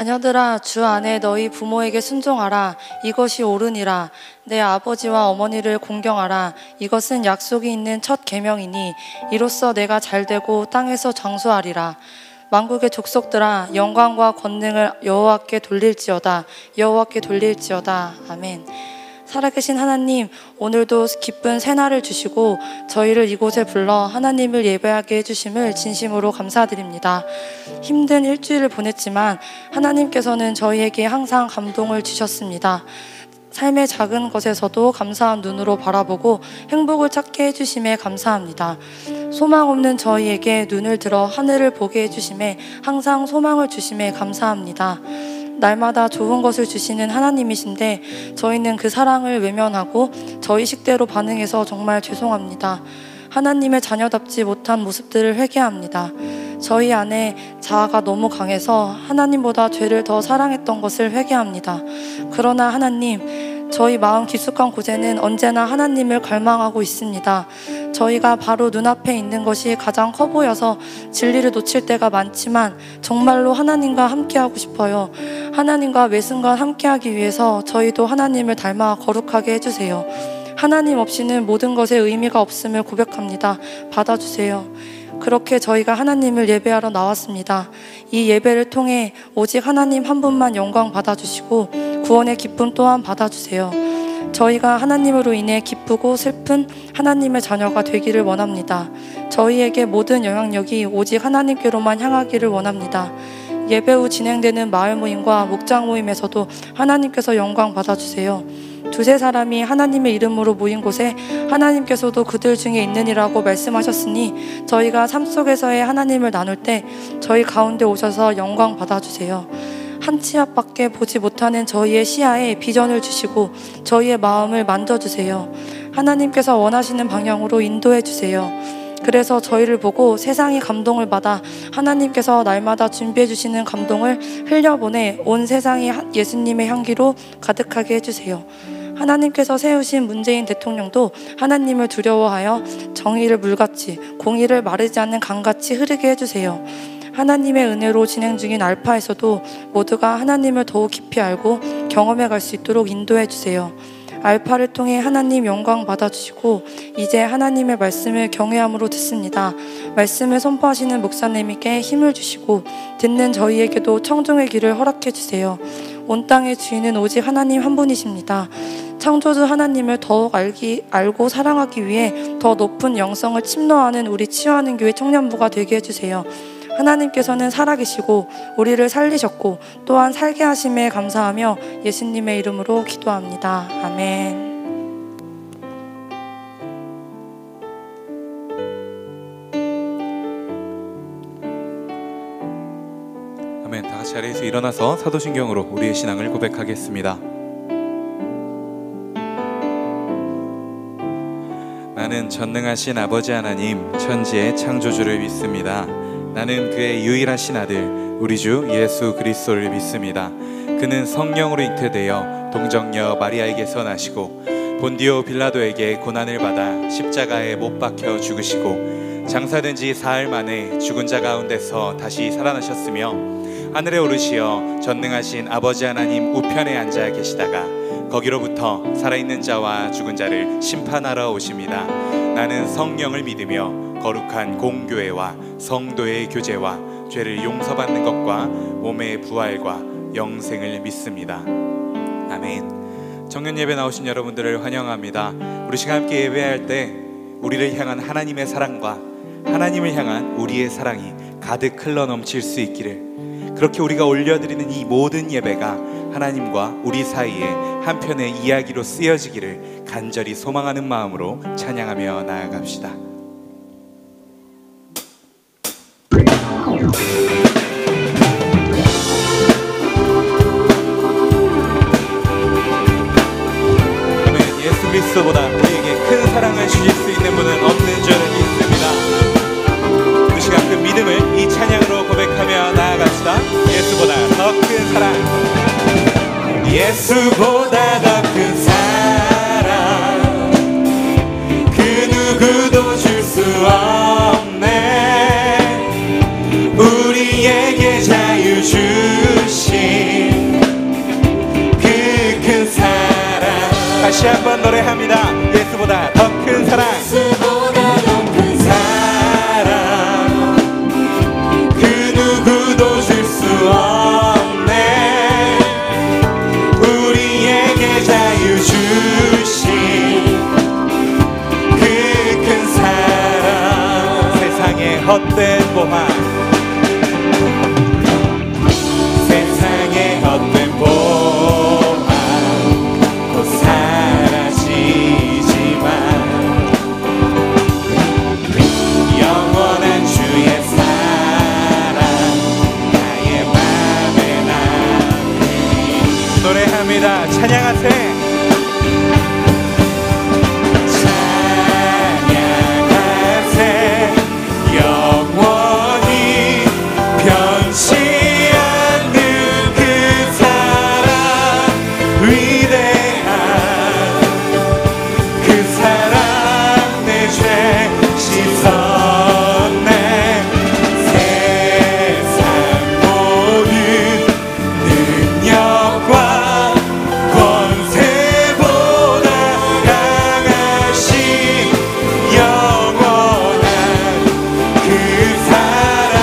자녀들아, 주 안에 너희 부모에게 순종하라. 이것이 옳으니라. 내 아버지와 어머니를 공경하라. 이것은 약속이 있는 첫 계명이니 이로써 내가 잘되고 땅에서 장수하리라. 만국의 족속들아, 영광과 권능을 여호와께 돌릴지어다. 여호와께 돌릴지어다. 아멘. 살아계신 하나님, 오늘도 기쁜 새날을 주시고 저희를 이곳에 불러 하나님을 예배하게 해주심을 진심으로 감사드립니다. 힘든 일주일을 보냈지만 하나님께서는 저희에게 항상 감동을 주셨습니다. 삶의 작은 것에서도 감사한 눈으로 바라보고 행복을 찾게 해주심에 감사합니다. 소망 없는 저희에게 눈을 들어 하늘을 보게 해주심에 항상 소망을 주심에 감사합니다. 날마다 좋은 것을 주시는 하나님이신데 저희는 그 사랑을 외면하고 저희 식대로 반응해서 정말 죄송합니다. 하나님의 자녀답지 못한 모습들을 회개합니다. 저희 안에 자아가 너무 강해서 하나님보다 죄를 더 사랑했던 것을 회개합니다. 그러나 하나님, 저희 마음 깊숙한 곳에는 언제나 하나님을 갈망하고 있습니다. 저희가 바로 눈앞에 있는 것이 가장 커 보여서 진리를 놓칠 때가 많지만 정말로 하나님과 함께하고 싶어요. 하나님과 매 순간 함께하기 위해서 저희도 하나님을 닮아 거룩하게 해주세요. 하나님 없이는 모든 것에 의미가 없음을 고백합니다. 받아주세요. 그렇게 저희가 하나님을 예배하러 나왔습니다. 이 예배를 통해 오직 하나님 한 분만 영광 받아주시고 구원의 기쁨 또한 받아주세요. 저희가 하나님으로 인해 기쁘고 슬픈 하나님의 자녀가 되기를 원합니다. 저희에게 모든 영향력이 오직 하나님께로만 향하기를 원합니다. 예배 후 진행되는 마을 모임과 목장 모임에서도 하나님께서 영광 받아주세요. 두세 사람이 하나님의 이름으로 모인 곳에 하나님께서도 그들 중에 있느니라고 말씀하셨으니 저희가 삶 속에서의 하나님을 나눌 때 저희 가운데 오셔서 영광 받아주세요. 한 치 앞밖에 보지 못하는 저희의 시야에 비전을 주시고 저희의 마음을 만져주세요. 하나님께서 원하시는 방향으로 인도해 주세요. 그래서 저희를 보고 세상이 감동을 받아 하나님께서 날마다 준비해 주시는 감동을 흘려보내 온 세상이 예수님의 향기로 가득하게 해주세요. 하나님께서 세우신 문재인 대통령도 하나님을 두려워하여 정의를 물같이 공의를 마르지 않는 강같이 흐르게 해주세요. 하나님의 은혜로 진행 중인 알파에서도 모두가 하나님을 더욱 깊이 알고 경험해 갈 수 있도록 인도해 주세요. 알파를 통해 하나님 영광 받아주시고 이제 하나님의 말씀을 경외함으로 듣습니다. 말씀을 선포하시는 목사님에게 힘을 주시고 듣는 저희에게도 청중의 길을 허락해 주세요. 온 땅의 주인은 오직 하나님 한 분이십니다. 창조주 하나님을 더욱 알고 사랑하기 위해 더 높은 영성을 침노하는 우리 치유하는 교회 청년부가 되게 해주세요. 하나님께서는 살아계시고 우리를 살리셨고 또한 살게 하심에 감사하며 예수님의 이름으로 기도합니다. 아멘. 아멘. 다 같이 자리에서 일어나서 사도신경으로 우리의 신앙을 고백하겠습니다. 나는 전능하신 아버지 하나님 천지의 창조주를 믿습니다. 나는 그의 유일하신 아들 우리 주 예수 그리스도를 믿습니다. 그는 성령으로 잉태되어 동정녀 마리아에게서 나시고 본디오 빌라도에게 고난을 받아 십자가에 못 박혀 죽으시고 장사된 지 사흘 만에 죽은 자 가운데서 다시 살아나셨으며 하늘에 오르시어 전능하신 아버지 하나님 우편에 앉아 계시다가 거기로부터 살아있는 자와 죽은 자를 심판하러 오십니다. 나는 성령을 믿으며 거룩한 공교회와 성도의 교제와 죄를 용서받는 것과 몸의 부활과 영생을 믿습니다. 아멘. 청년 예배 나오신 여러분들을 환영합니다. 우리 시간 함께 예배할 때 우리를 향한 하나님의 사랑과 하나님을 향한 우리의 사랑이 가득 흘러넘칠 수 있기를, 그렇게 우리가 올려드리는 이 모든 예배가 하나님과 우리 사이에 한편의 이야기로 쓰여지기를 간절히 소망하는 마음으로 찬양하며 나아갑시다. 예수 그리스도보다 우리에게 큰 사랑을 주실 수 있는 분은 없는 줄 믿습니다. 그 시간 그 믿음을 이 찬양으로 고백하며 나아갑시다. 예수보다 더 큰 사랑, 예수보다 더 큰 사랑, 그 누구도 줄 수 없네. 우리에게 자유 주신 큰 사랑. 다시 한번 노래합니다. 예수보다 더 큰 사랑. 예수보다 더 큰 사랑 그 누구도 줄 수 없네. 우리에게 자유 주신 그 큰 사랑. 세상의 헛된 보화, 세상의 헛된 보화 곧 사라지지만 영원한 주의 사랑 나의 맘에 남으니. 노래합니다. 찬양하세. 찬양하세. 영원히 변치 않는 그 사랑, 위대한 그 사랑. 내 죄 씻었네. 세상 모든 능력과 권세보다 강하신 영원한 그 사랑.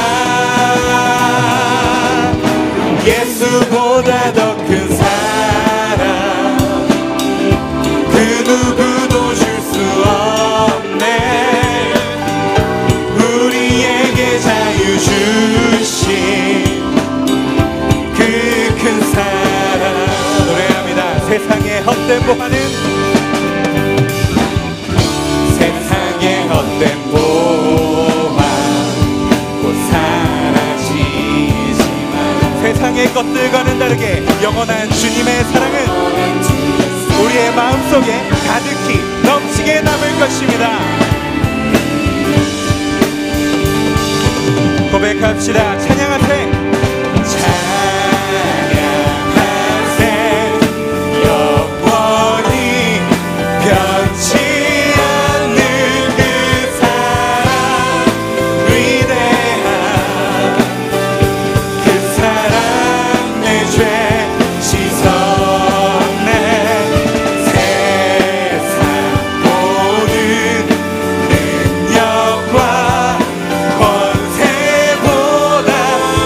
예수보다 더 큰 사랑 그 누구도 줄 수 없네. 우리에게 자유 주신 그 큰 사랑. 노래합니다. 세상의 헛된 보화는, 세상의 헛된 보화 곧 사라지지만 세상의 것들과는 다르게 영원한 주님의 사랑은 우리의 마음속에 가득히 넘치게 남을 것입니다. 고백합시다. 찬양하세. 찬양하세. 영원히 변치 않는 그 사랑, 위대한 그 사랑. 내 죄 씻었네. 세상 모든 능력과 권세보다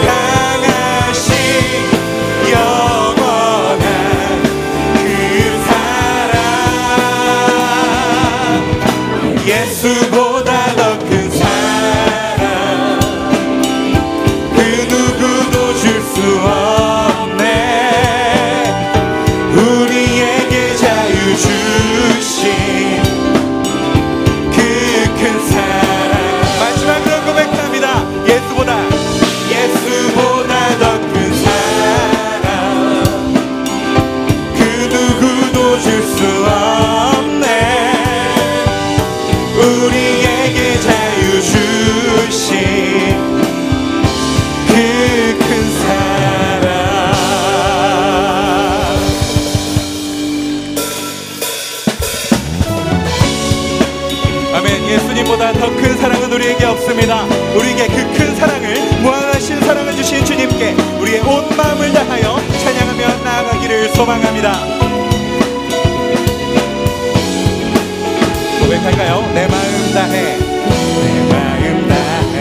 강하신 영원한 그 사랑. 예수보다 더 큰 사랑 그 누구도 줄 수 없네. 우리에게 자유 주신 그 큰 사랑. 마지막으로 고백합니다. 예수보다 더 큰 사랑 그 누구도 줄 수 없네. 우리에게 자유 주신 그 큰 사랑. 아멘. 예수님보다 더 큰 사랑은 우리에게 없습니다. 우리에게 그 큰 사랑을, 무한하신 사랑을 주신 주님께 우리의 온 마음을 다하여 찬양하며 나아가기를 소망합니다. 고백할까요? 내 마음 다해, 내 마음 다해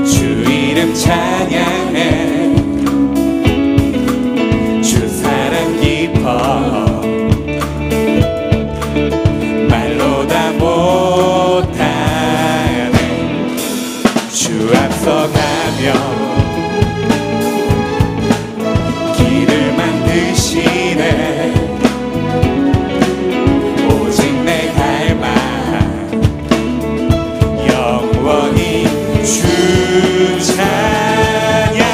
주 이름 찬양해. 주 사랑 깊어 말로 다 못하네. 주 앞서가며 길을 만드시네. 오직 내 갈망 영원히 주 찬양.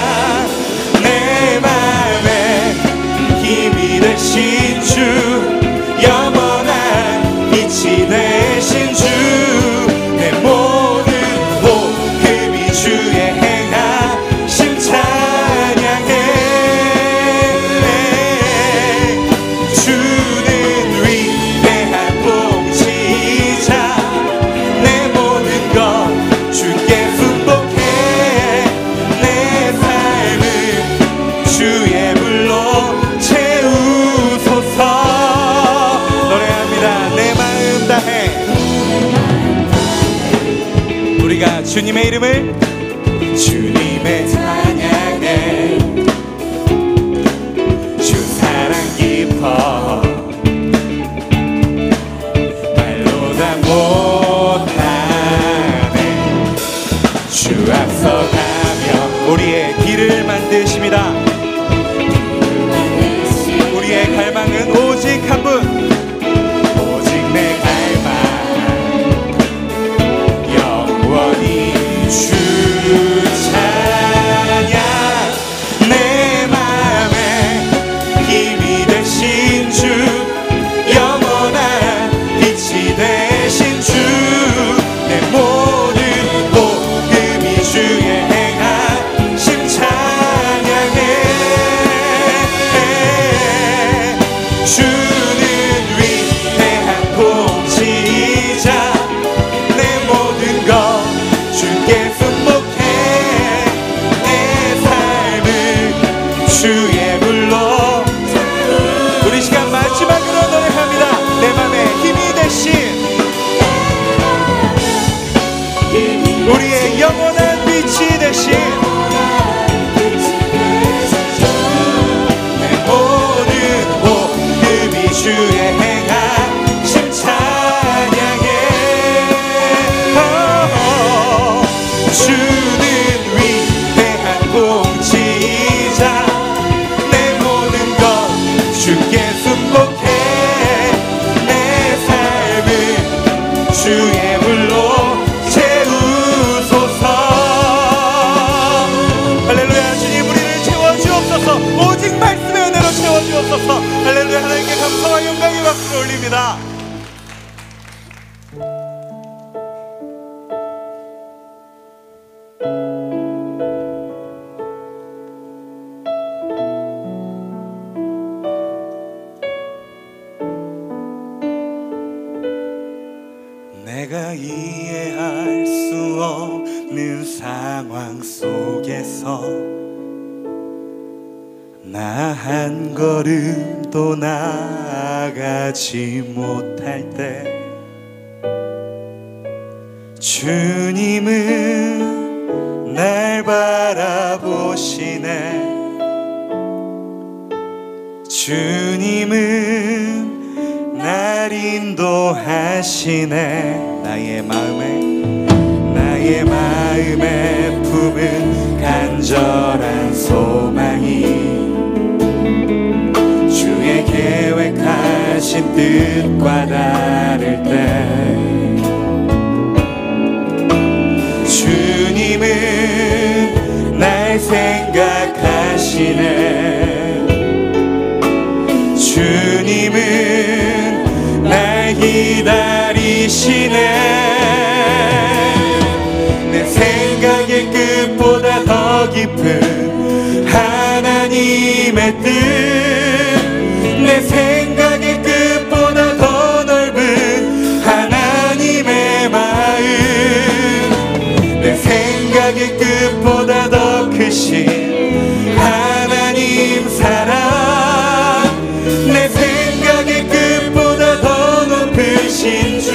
주님의 이름을 주님의 찬양해 주 사랑 깊어 말로 다 못하네 주 앞서가며 우리의 길을 만드십니다. 우리의 갈망은 오직 한 분 오직 내 갈망 영원히 주 찬양 내 마음에 힘이 되신 주 영원한 빛이 되신 주 내 모든 복음이 주의 행하심 찬양해 주는 위대한 공지자 내 모든 것 주께 승복해 내 삶을 주의 불로 우리 시간 마지막으로 노래합니다. 내 맘에 힘이 되신 우리의 영원한 빛이 되신 내 모든 복음이 주의 행하심 찬양해 주는 위대한 공지자 내 모든 것 주께 순복해 내 삶을 주의 불로 채우소서. 할렐루야. 주님 우리를 채워주옵소서. 오직 말씀의 은혜로 채워주옵소서. 할렐루야. 하나님께 감사와 영광의 박수를 올립니다. 내가 이해할 수 없는 상황 속에서 나 한 걸음도 나아가지 못할 때 주님은 날 바라보시네 주님은 날 인도하시네 나의 마음에 품은 간절한 소망이 주의 계획하신 뜻과 다를 때 주님은 날 생각하시네 주님은 날 기다리시네 내 생각의 끝보다 더 깊은 하나님의 뜻 내 생각의 끝보다 더 넓은 하나님의 마음 내 생각의 끝보다 더 크신 하나님 사랑 내 생각의 끝보다 더 높으신 주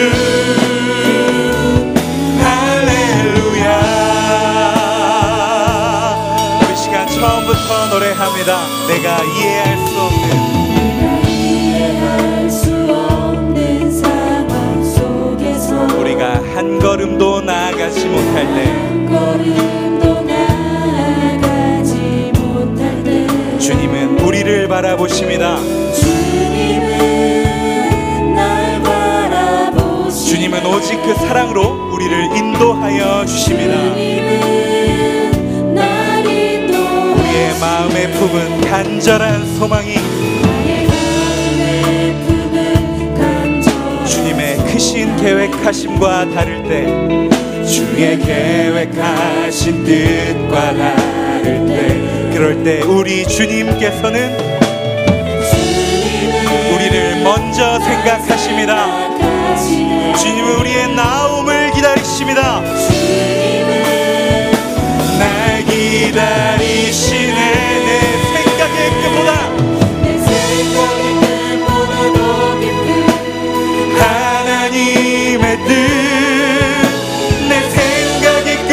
할렐루야. 우리 시간 처음부터 노래합니다. 내가 이해할 수 없는 상황 속에서 우리가 한 걸음도 나아가지 못할 때 주님은 우리를 바라보십니다. 주님은 오직 그 사랑으로 우리를 인도하여 주십니다. 우리의 마음에 품은 간절한 소망이 주님의 크신 계획하심과 다를 때 주의 계획하신 뜻과 다를 때 그럴 때 우리 주님께서는 우리를 먼저 생각하십니다. 주님은 우리의 나옴을 기다리십니다. 날 기다리시네 내 생각의 끝보다 더 깊은 하나님의 뜻 내 생각의 끝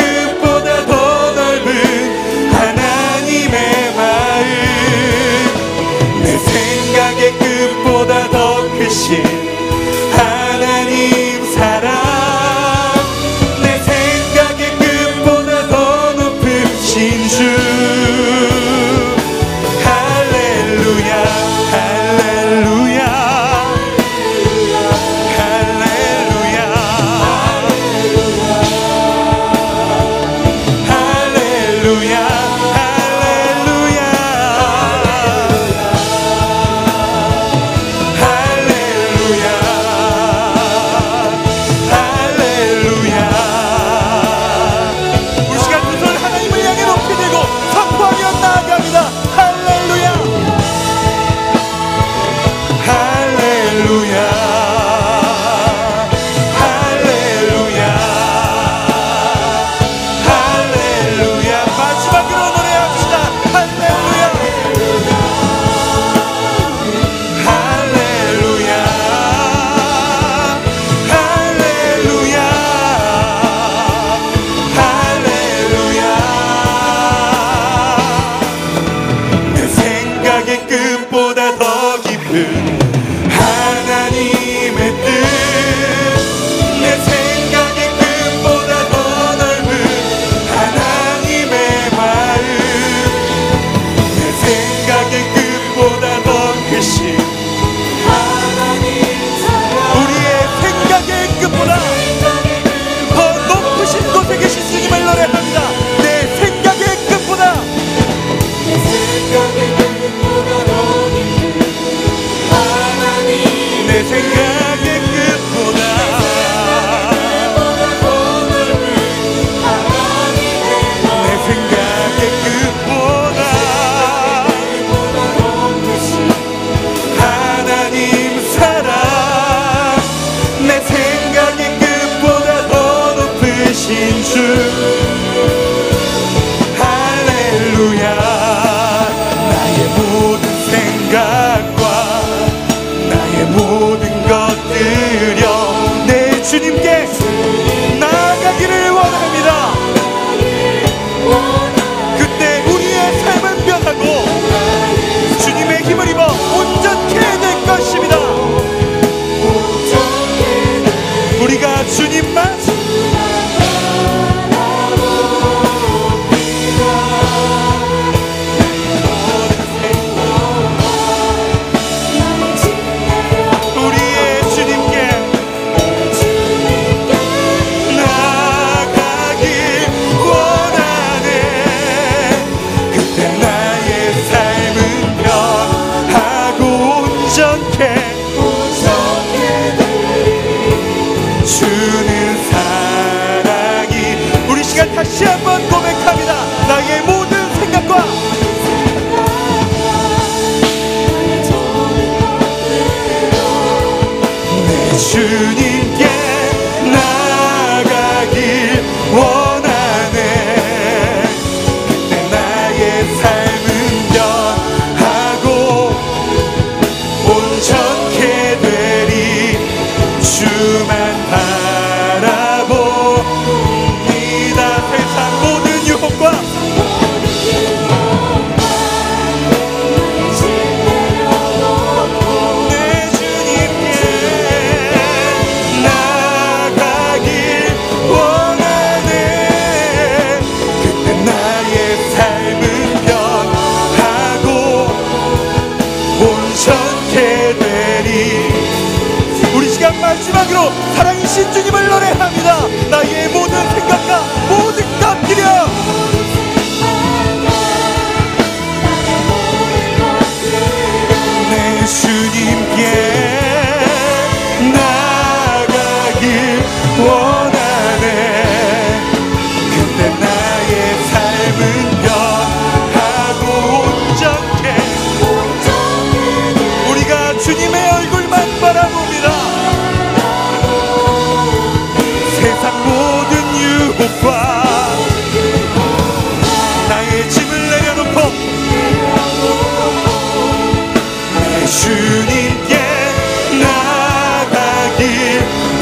하나님의 뜻 내 생각의 끝보다 더 넓은 하나님의 마음 내 생각의 끝보다 더 크신 우리의 생각의 끝보다 더 높으신 곳에 계신 주님을 노래합니다. 내 생각의 끝보다 내 생각의 끝보다 내 생각의 끝보다 하나님 사랑 내 생각의 끝보다 더 높으신 주 할렐루야 나의 모든 생각과 나의 모든 것들여 내 주님께 나아가기를 원합니다. 그때 우리의 삶은 변하고 주님의 힘을 입어 온전케 될 것입니다. 우리가 주님만 우리의 주님께 나아가길 원하네. 그때 나의 삶은 변하고 온전케 주는 사랑이 우리 시간 다시 한번 고백합니다. 나의 모든 생각과 내 주님께 나아가길 원하네. 그때 나의 삶은 변하고 온전케 되리 주만 바라봅니다. 세상 모든 유혹과 내 주님께 나아가길 원하네. 그때 나의 삶은 변하고 온전케 되리. 우리 시간 마지막으로 사랑이신 주님을 노래합니다. 나의 모든 생각과 모든 것들여 내 주님께 나아가길 원하네. 그때 나의 삶은 변하고 온전케 우리가 주님의 얼굴만 바라봅니다. 세상 모든 유혹과 나의 짐을 내려놓고 내 주님께 나아가길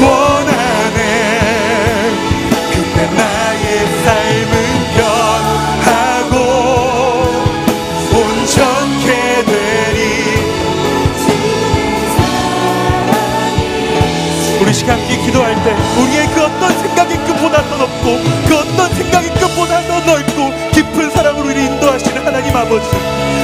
원하네. 그때 나의 삶은 변하고 온전케 되리. 우리 시간 함께 기도할 때 우리의 그 어떤 생각의 끝보다 더 높고 그 어떤 생각의 끝보다 더 넓고 깊은 사랑으로 우리를 인도하시는 하나님 아버지,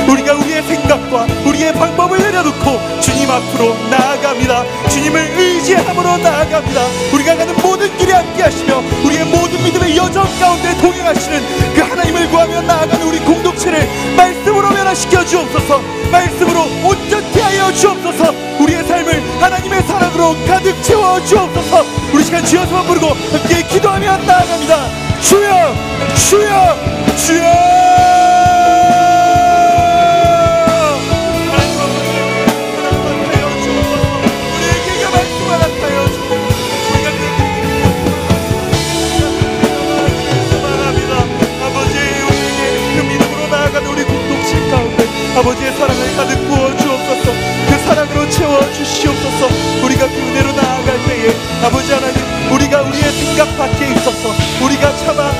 우리가 우리의 생각과 우리의 방법을 내려놓고 주님 앞으로 나아갑니다. 주님을 의지함으로 나아갑니다. 우리가 가는 모든 길에 함께 하시며 우리의 모든 믿음의 여정 가운데 동행하시는 그 하나님을 구하며 나아가는 우리 공동체를 말씀으로 변화시켜 주옵소서. 말씀으로 온전케 하여 주옵소서. 우리의 삶을 하나님의 사랑으로 가득 채워 주옵소서. 우리 시간 주여서만 부르고 함께 기도하며 나아갑니다. 주여 주여 주여. 아버지의 사랑을 가득 부어 주옵소서. 그 사랑으로 채워 주시옵소서. 우리가 그 은혜로 나아갈 때에 아버지 하나님, 우리가 우리의 생각 밖에 있어서 우리가 차마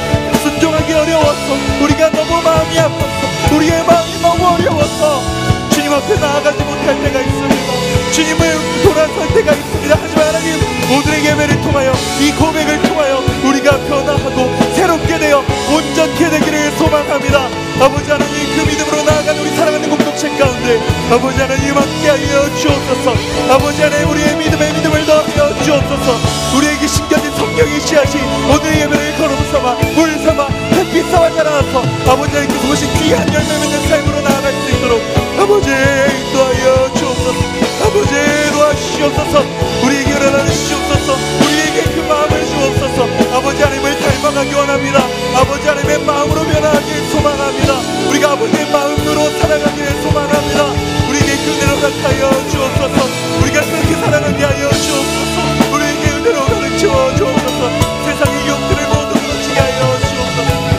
순종하기 어려웠어. 우리가 너무 마음이 아팠어. 우리의 마음이 너무 어려웠어. 주님 주님 앞에 나아가지 못할 때가 있습니다. 주님을 돌아설 때가 있습니다. 하지만 하나님, 오늘의 예배를 통하여, 이 고백을 통하여 우리가 변화하고 새롭게 되어 온전케 되기를 소망합니다. 아버지 하나님, 그 믿음으로 나아가는 우리 사랑하는 공동체 가운데 아버지 하나님 함께하여 주옵소서. 아버지 하나님, 우리의 믿음을 더하여 주옵소서. 우리에게 심겨진 성경의 씨앗이 오늘의 예배를 걸음 삼아 물 삼아 햇빛 삼아 자라나서 아버지 하나님께서 보신 귀한 열매 맺는 삶으로 나아갈 수 있도록 아버지 인도하여 주옵소서. 아버지 도와주시옵소서. 우리에게 일어나는 주옵소서. 우리에게 그 마음을 주옵소서. 아버지 하나님을 닮아가기 원합니다. 아버지 하나님의 마음으로 변화하길 소망합니다. 우리가 아버지의 마음으로 살아가기를 소망합니다. 우리에게 그 은혜로 나타여 주옵소서. 우리가 그렇게 살아가게 하여 주옵소서. 우리에게 은혜로 가르쳐 주옵소서. 세상의 욕들을 모두 무너지게 하여 주옵소서.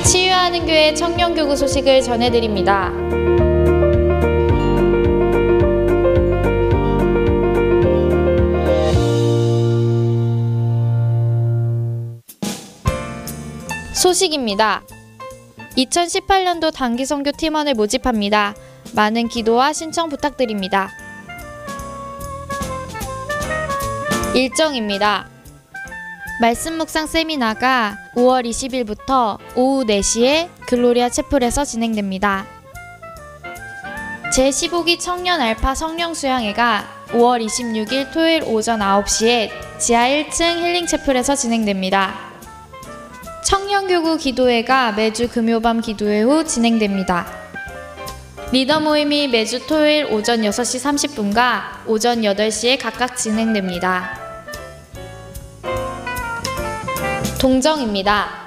치유하는교회 청년교구 소식을 전해드립니다. 소식입니다. 2018년도 단기선교 팀원을 모집합니다. 많은 기도와 신청 부탁드립니다. 일정입니다. 말씀 묵상 세미나가 5월 20일부터 오후 4시에 글로리아 채플에서 진행됩니다. 제15기 청년 알파 성령 수양회가 5월 26일 토요일 오전 9시에 지하 1층 힐링 채플에서 진행됩니다. 청년교구 기도회가 매주 금요밤 기도회 후 진행됩니다. 리더 모임이 매주 토요일 오전 6시 30분과 오전 8시에 각각 진행됩니다. 동정입니다.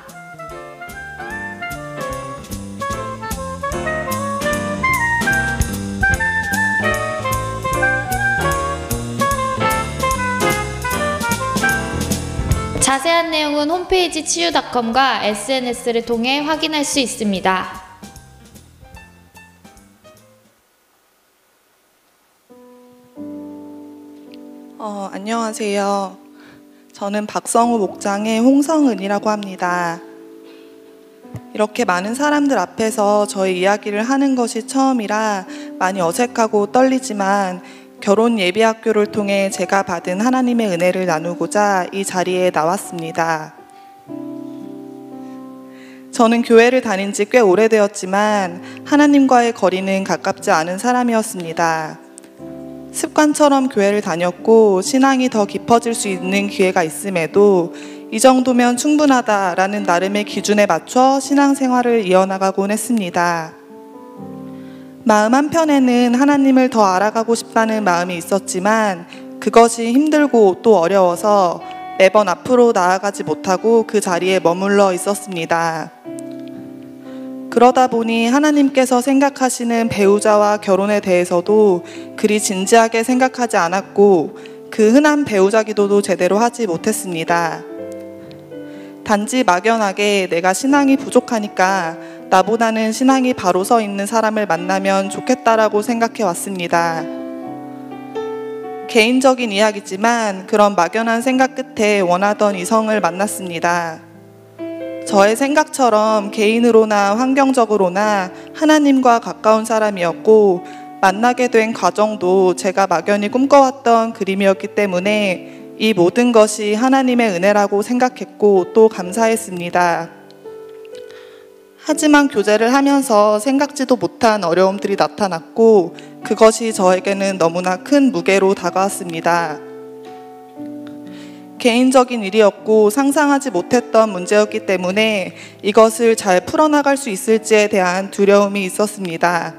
자세한 내용은 홈페이지 치유닷컴과 SNS를 통해 확인할 수 있습니다. 안녕하세요. 저는 박성우 목장의 홍성은이라고 합니다. 이렇게 많은 사람들 앞에서 저의 이야기를 하는 것이 처음이라 많이 어색하고 떨리지만 결혼 예비학교를 통해 제가 받은 하나님의 은혜를 나누고자 이 자리에 나왔습니다. 저는 교회를 다닌 지 꽤 오래되었지만 하나님과의 거리는 가깝지 않은 사람이었습니다. 습관처럼 교회를 다녔고 신앙이 더 깊어질 수 있는 기회가 있음에도 이 정도면 충분하다라는 나름의 기준에 맞춰 신앙생활을 이어나가곤 했습니다. 마음 한편에는 하나님을 더 알아가고 싶다는 마음이 있었지만 그것이 힘들고 또 어려워서 매번 앞으로 나아가지 못하고 그 자리에 머물러 있었습니다. 그러다 보니 하나님께서 생각하시는 배우자와 결혼에 대해서도 그리 진지하게 생각하지 않았고 그 흔한 배우자 기도도 제대로 하지 못했습니다. 단지 막연하게 내가 신앙이 부족하니까 나보다는 신앙이 바로 서 있는 사람을 만나면 좋겠다라고 생각해 왔습니다. 개인적인 이야기지만 그런 막연한 생각 끝에 원하던 이성을 만났습니다. 저의 생각처럼 개인으로나 환경적으로나 하나님과 가까운 사람이었고 만나게 된 과정도 제가 막연히 꿈꿔왔던 그림이었기 때문에 이 모든 것이 하나님의 은혜라고 생각했고 또 감사했습니다. 하지만 교제를 하면서 생각지도 못한 어려움들이 나타났고 그것이 저에게는 너무나 큰 무게로 다가왔습니다. 개인적인 일이었고 상상하지 못했던 문제였기 때문에 이것을 잘 풀어나갈 수 있을지에 대한 두려움이 있었습니다.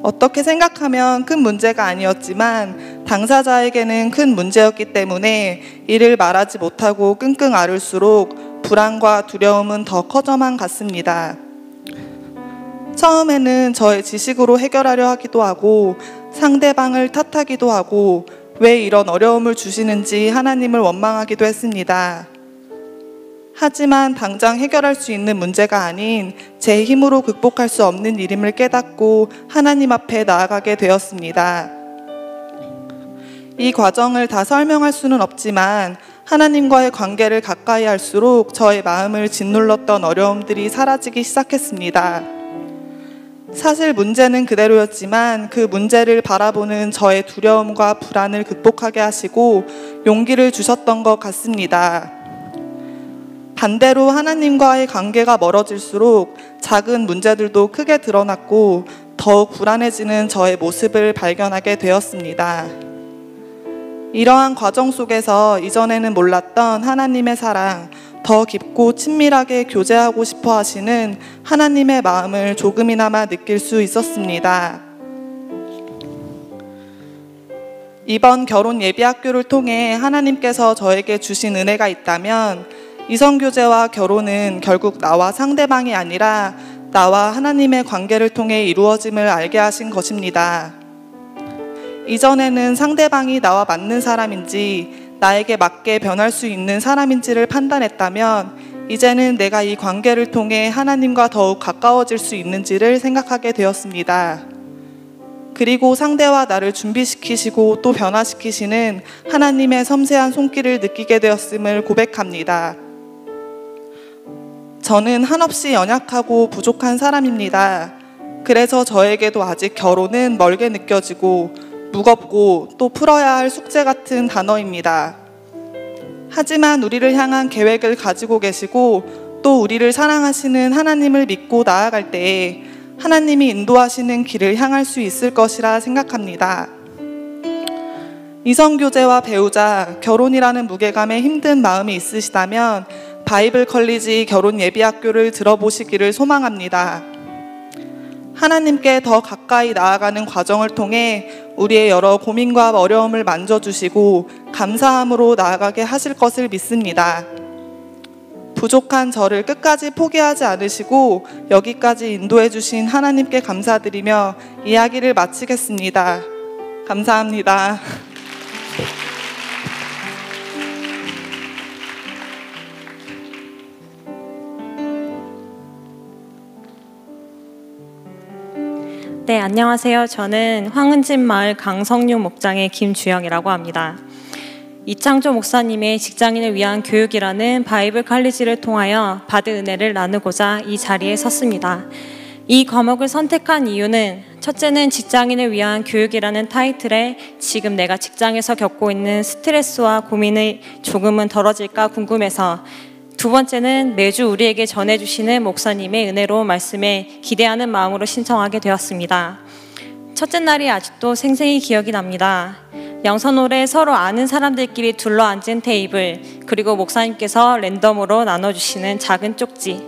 어떻게 생각하면 큰 문제가 아니었지만 당사자에게는 큰 문제였기 때문에 이를 말하지 못하고 끙끙 앓을수록 불안과 두려움은 더 커져만 갔습니다. 처음에는 저의 지식으로 해결하려 하기도 하고 상대방을 탓하기도 하고 왜 이런 어려움을 주시는지 하나님을 원망하기도 했습니다. 하지만 당장 해결할 수 있는 문제가 아닌 제 힘으로 극복할 수 없는 일임을 깨닫고 하나님 앞에 나아가게 되었습니다. 이 과정을 다 설명할 수는 없지만 하나님과의 관계를 가까이 할수록 저의 마음을 짓눌렀던 어려움들이 사라지기 시작했습니다. 사실 문제는 그대로였지만 그 문제를 바라보는 저의 두려움과 불안을 극복하게 하시고 용기를 주셨던 것 같습니다. 반대로 하나님과의 관계가 멀어질수록 작은 문제들도 크게 드러났고 더욱 불안해지는 저의 모습을 발견하게 되었습니다. 이러한 과정 속에서 이전에는 몰랐던 하나님의 사랑, 더 깊고 친밀하게 교제하고 싶어 하시는 하나님의 마음을 조금이나마 느낄 수 있었습니다. 이번 결혼 예비학교를 통해 하나님께서 저에게 주신 은혜가 있다면 이성교제와 결혼은 결국 나와 상대방이 아니라 나와 하나님의 관계를 통해 이루어짐을 알게 하신 것입니다. 이전에는 상대방이 나와 맞는 사람인지 나에게 맞게 변할 수 있는 사람인지를 판단했다면 이제는 내가 이 관계를 통해 하나님과 더욱 가까워질 수 있는지를 생각하게 되었습니다. 그리고 상대와 나를 준비시키시고 또 변화시키시는 하나님의 섬세한 손길을 느끼게 되었음을 고백합니다. 저는 한없이 연약하고 부족한 사람입니다. 그래서 저에게도 아직 결혼은 멀게 느껴지고 무겁고 또 풀어야 할 숙제 같은 단어입니다. 하지만 우리를 향한 계획을 가지고 계시고 또 우리를 사랑하시는 하나님을 믿고 나아갈 때에 하나님이 인도하시는 길을 향할 수 있을 것이라 생각합니다. 이성교제와 배우자, 결혼이라는 무게감에 힘든 마음이 있으시다면 바이블 컬리지 결혼 예비학교를 들어보시기를 소망합니다. 하나님께 더 가까이 나아가는 과정을 통해 우리의 여러 고민과 어려움을 만져주시고 감사함으로 나아가게 하실 것을 믿습니다. 부족한 저를 끝까지 포기하지 않으시고 여기까지 인도해 주신 하나님께 감사드리며 이야기를 마치겠습니다. 감사합니다. 네, 안녕하세요. 저는 황은진 마을 강성육 목장의 김주영이라고 합니다. 이창조 목사님의 직장인을 위한 교육이라는 바이블 컬리지를 통하여 받은 은혜를 나누고자 이 자리에 섰습니다. 이 과목을 선택한 이유는 첫째는 직장인을 위한 교육이라는 타이틀에 지금 내가 직장에서 겪고 있는 스트레스와 고민이 조금은 덜어질까 궁금해서, 두 번째는 매주 우리에게 전해주시는 목사님의 은혜로운 말씀에 기대하는 마음으로 신청하게 되었습니다. 첫째 날이 아직도 생생히 기억이 납니다. 양선홀에 서로 아는 사람들끼리 둘러앉은 테이블, 그리고 목사님께서 랜덤으로 나눠주시는 작은 쪽지.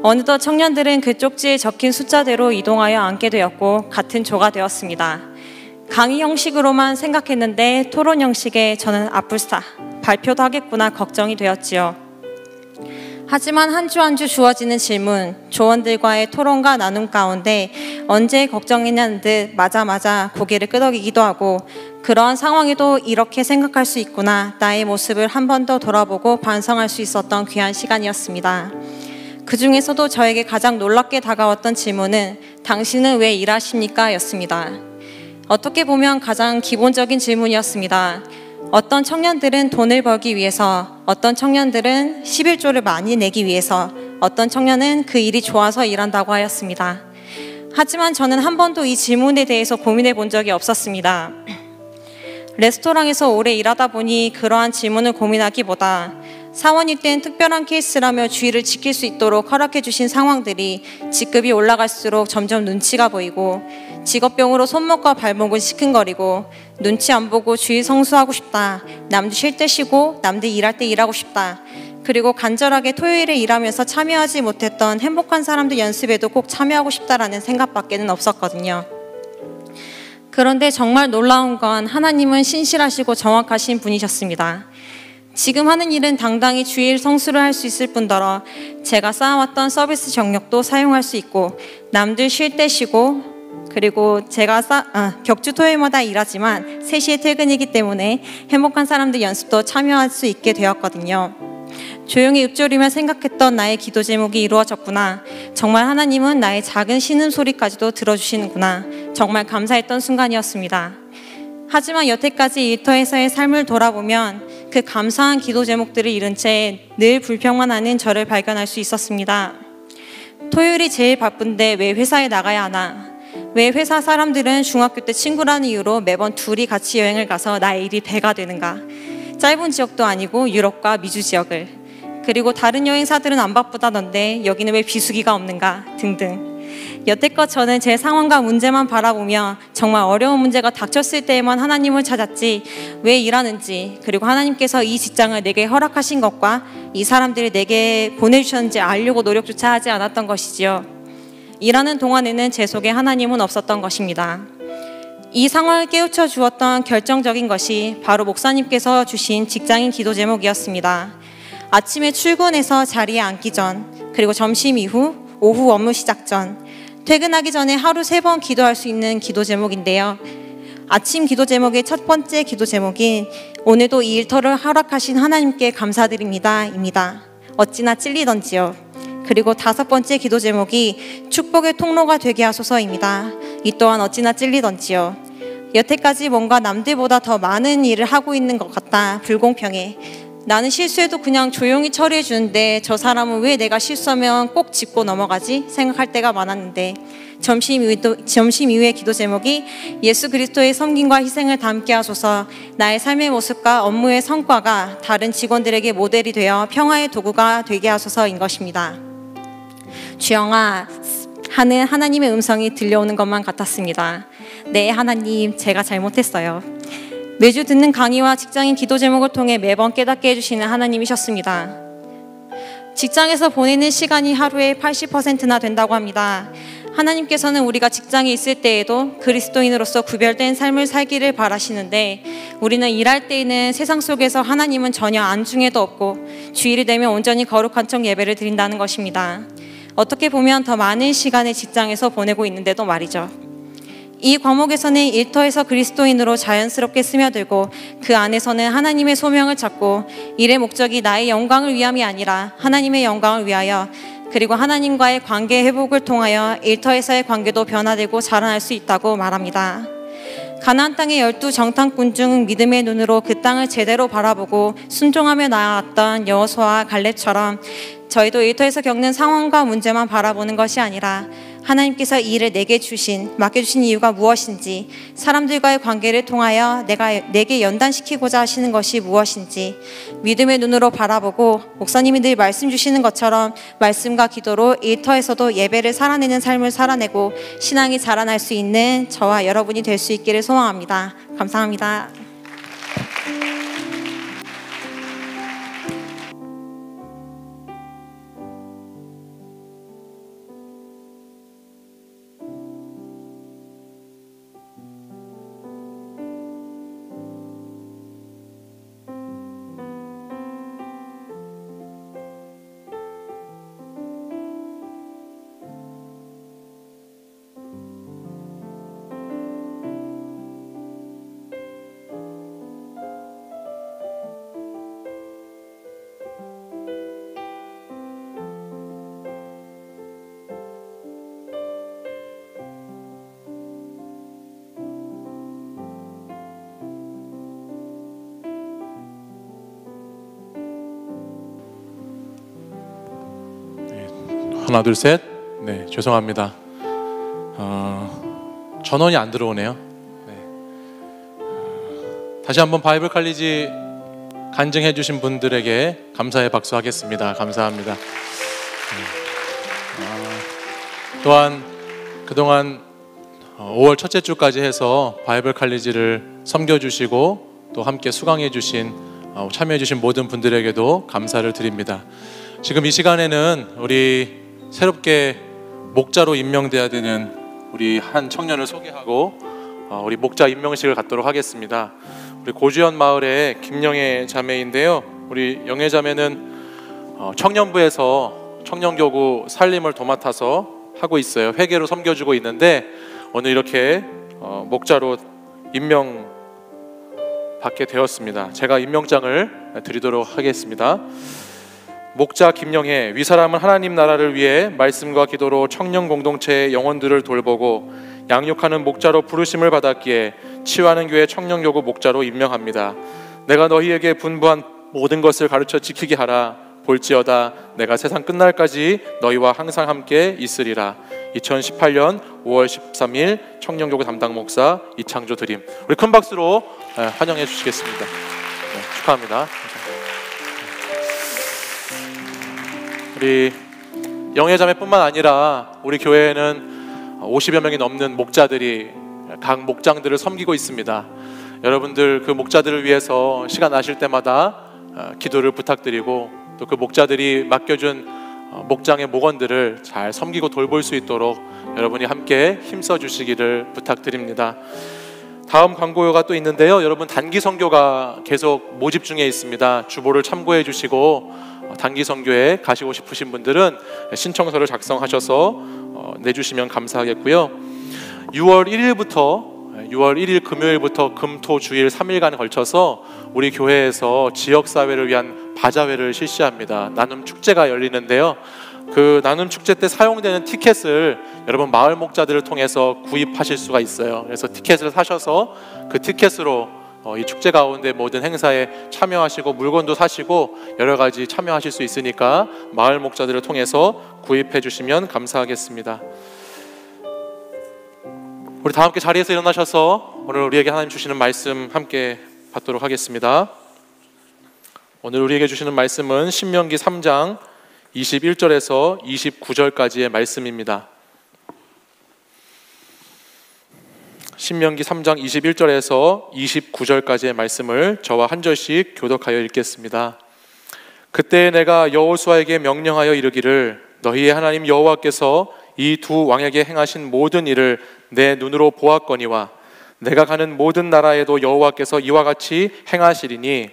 어느덧 청년들은 그 쪽지에 적힌 숫자대로 이동하여 앉게 되었고 같은 조가 되었습니다. 강의 형식으로만 생각했는데 토론 형식에 저는 아뿔싸, 발표도 하겠구나 걱정이 되었지요. 하지만 한 주 한 주 주어지는 질문, 조원들과의 토론과 나눔 가운데 언제 걱정했냐는 듯 맞아 고개를 끄덕이기도 하고, 그러한 상황에도 이렇게 생각할 수 있구나, 나의 모습을 한 번 더 돌아보고 반성할 수 있었던 귀한 시간이었습니다. 그 중에서도 저에게 가장 놀랍게 다가왔던 질문은 당신은 왜 일하십니까? 였습니다. 어떻게 보면 가장 기본적인 질문이었습니다. 어떤 청년들은 돈을 벌기 위해서, 어떤 청년들은 11조를 많이 내기 위해서, 어떤 청년은 그 일이 좋아서 일한다고 하였습니다. 하지만 저는 한 번도 이 질문에 대해서 고민해 본 적이 없었습니다. 레스토랑에서 오래 일하다 보니 그러한 질문을 고민하기보다 사원일 땐 특별한 케이스라며 주의를 지킬 수 있도록 허락해 주신 상황들이 직급이 올라갈수록 점점 눈치가 보이고, 직업병으로 손목과 발목을 시큰거리고, 눈치 안 보고 주의 성수하고 싶다, 남들 쉴 때 쉬고 남들 일할 때 일하고 싶다, 그리고 간절하게 토요일에 일하면서 참여하지 못했던 행복한 사람들 연습에도 꼭 참여하고 싶다라는 생각밖에는 없었거든요. 그런데 정말 놀라운 건 하나님은 신실하시고 정확하신 분이셨습니다. 지금 하는 일은 당당히 주일 성수를 할 수 있을 뿐더러 제가 쌓아왔던 서비스 경력도 사용할 수 있고, 남들 쉴 때 쉬고, 그리고 제가 격주 토요일마다 일하지만 3시에 퇴근이기 때문에 행복한 사람들 연습도 참여할 수 있게 되었거든요. 조용히 읊조리며 생각했던 나의 기도 제목이 이루어졌구나, 정말 하나님은 나의 작은 신음소리까지도 들어주시는구나, 정말 감사했던 순간이었습니다. 하지만 여태까지 일터에서의 삶을 돌아보면 그 감사한 기도 제목들을 잃은 채 늘 불평만 하는 저를 발견할 수 있었습니다. 토요일이 제일 바쁜데 왜 회사에 나가야 하나? 왜 회사 사람들은 중학교 때 친구라는 이유로 매번 둘이 같이 여행을 가서 나의 일이 배가 되는가? 짧은 지역도 아니고 유럽과 미주 지역을. 그리고 다른 여행사들은 안 바쁘다던데 여기는 왜 비수기가 없는가? 등등. 여태껏 저는 제 상황과 문제만 바라보며 정말 어려운 문제가 닥쳤을 때에만 하나님을 찾았지, 왜 일하는지, 그리고 하나님께서 이 직장을 내게 허락하신 것과 이 사람들을 내게 보내주셨는지 알려고 노력조차 하지 않았던 것이지요. 일하는 동안에는 제 속에 하나님은 없었던 것입니다. 이 상황을 깨우쳐 주었던 결정적인 것이 바로 목사님께서 주신 직장인 기도 제목이었습니다. 아침에 출근해서 자리에 앉기 전, 그리고 점심 이후, 오후 업무 시작 전, 퇴근하기 전에 하루 3번 기도할 수 있는 기도 제목인데요. 아침 기도 제목의 첫 번째 기도 제목이 오늘도 이 일터를 허락하신 하나님께 감사드립니다 입니다. 어찌나 찔리던지요. 그리고 5번째 기도 제목이 축복의 통로가 되게 하소서입니다. 이 또한 어찌나 찔리던지요. 여태까지 뭔가 남들보다 더 많은 일을 하고 있는 것 같다, 불공평해. 나는 실수해도 그냥 조용히 처리해 주는데 저 사람은 왜 내가 실수하면 꼭 짚고 넘어가지? 생각할 때가 많았는데 점심 이후의 기도 제목이 예수 그리스도의 섬김과 희생을 담게 하소서. 나의 삶의 모습과 업무의 성과가 다른 직원들에게 모델이 되어 평화의 도구가 되게 하소서인 것입니다. 주영아 하는 하나님의 음성이 들려오는 것만 같았습니다. 네, 하나님, 제가 잘못했어요. 매주 듣는 강의와 직장인 기도 제목을 통해 매번 깨닫게 해주시는 하나님이셨습니다. 직장에서 보내는 시간이 하루에 80%나 된다고 합니다. 하나님께서는 우리가 직장에 있을 때에도 그리스도인으로서 구별된 삶을 살기를 바라시는데, 우리는 일할 때에는 세상 속에서 하나님은 전혀 안중에도 없고 주일이 되면 온전히 거룩한 척 예배를 드린다는 것입니다. 어떻게 보면 더 많은 시간을 직장에서 보내고 있는데도 말이죠. 이 과목에서는 일터에서 그리스도인으로 자연스럽게 스며들고 그 안에서는 하나님의 소명을 찾고 일의 목적이 나의 영광을 위함이 아니라 하나님의 영광을 위하여, 그리고 하나님과의 관계 회복을 통하여 일터에서의 관계도 변화되고 자라날 수 있다고 말합니다. 가나안 땅의 12 정탐꾼 중 믿음의 눈으로 그 땅을 제대로 바라보고 순종하며 나아갔던 여호수아와 갈렙처럼 저희도 일터에서 겪는 상황과 문제만 바라보는 것이 아니라 하나님께서 이 일을 내게 맡겨주신 이유가 무엇인지, 사람들과의 관계를 통하여 내게 연단시키고자 하시는 것이 무엇인지 믿음의 눈으로 바라보고, 목사님이 늘 말씀 주시는 것처럼 말씀과 기도로 일터에서도 예배를 살아내는 삶을 살아내고 신앙이 자라날 수 있는 저와 여러분이 될 수 있기를 소망합니다. 감사합니다. 하나 둘 셋. 네, 죄송합니다. 전원이 안 들어오네요. 네. 다시 한번 바이블 칼리지 간증해 주신 분들에게 감사의 박수 하겠습니다. 감사합니다. 또한 그동안 5월 첫째 주까지 해서 바이블 칼리지를 섬겨주시고 또 함께 수강해 주신, 참여해 주신 모든 분들에게도 감사를 드립니다. 지금 이 시간에는 우리 새롭게 목자로 임명돼야 되는 우리 한 청년을 소개하고 우리 목자 임명식을 갖도록 하겠습니다. 우리 고주현 마을의 김영애 자매인데요. 우리 영애 자매는 청년부에서 청년교구 살림을 도맡아서 하고 있어요. 회계로 섬겨주고 있는데 오늘 이렇게 목자로 임명받게 되었습니다. 제가 임명장을 드리도록 하겠습니다. 목자 김영애, 위사람은 하나님 나라를 위해 말씀과 기도로 청년 공동체의 영혼들을 돌보고 양육하는 목자로 부르심을 받았기에 치유하는 교회 청년교구 목자로 임명합니다. 내가 너희에게 분부한 모든 것을 가르쳐 지키게 하라. 볼지어다 내가 세상 끝날까지 너희와 항상 함께 있으리라. 2018년 5월 13일 청년교구 담당 목사 이창조 드림. 우리 큰 박수로 환영해 주시겠습니다. 축하합니다. 우리 영예자매뿐만 아니라 우리 교회에는 50여 명이 넘는 목자들이 각 목장들을 섬기고 있습니다. 여러분들 그 목자들을 위해서 시간 나실 때마다 기도를 부탁드리고 또 그 목자들이 맡겨준 목장의 목원들을 잘 섬기고 돌볼 수 있도록 여러분이 함께 힘써 주시기를 부탁드립니다. 다음 광고가 또 있는데요. 여러분 단기 선교가 계속 모집 중에 있습니다. 주보를 참고해 주시고 단기 선교에 가시고 싶으신 분들은 신청서를 작성하셔서 내주시면 감사하겠고요. 6월 1일 금요일부터 금토 주일 3일간 걸쳐서 우리 교회에서 지역사회를 위한 바자회를 실시합니다. 나눔 축제가 열리는데요. 그 나눔 축제 때 사용되는 티켓을 여러분 마을 목자들을 통해서 구입하실 수가 있어요. 그래서 티켓을 사셔서 그 티켓으로 이 축제 가운데 모든 행사에 참여하시고 물건도 사시고 여러 가지 참여하실 수 있으니까 마을 목자들을 통해서 구입해 주시면 감사하겠습니다. 우리 다 함께 자리에서 일어나셔서 오늘 우리에게 하나님 주시는 말씀 함께 받도록 하겠습니다. 오늘 우리에게 주시는 말씀은 신명기 3장 21절에서 29절까지의 말씀입니다. 신명기 3장 21절에서 29절까지의 말씀을 저와 한 절씩 교독하여 읽겠습니다. 그때 내가 여호수아에게 명령하여 이르기를 너희의 하나님 여호와께서 이 두 왕에게 행하신 모든 일을 내 눈으로 보았거니와 내가 가는 모든 나라에도 여호와께서 이와 같이 행하시리니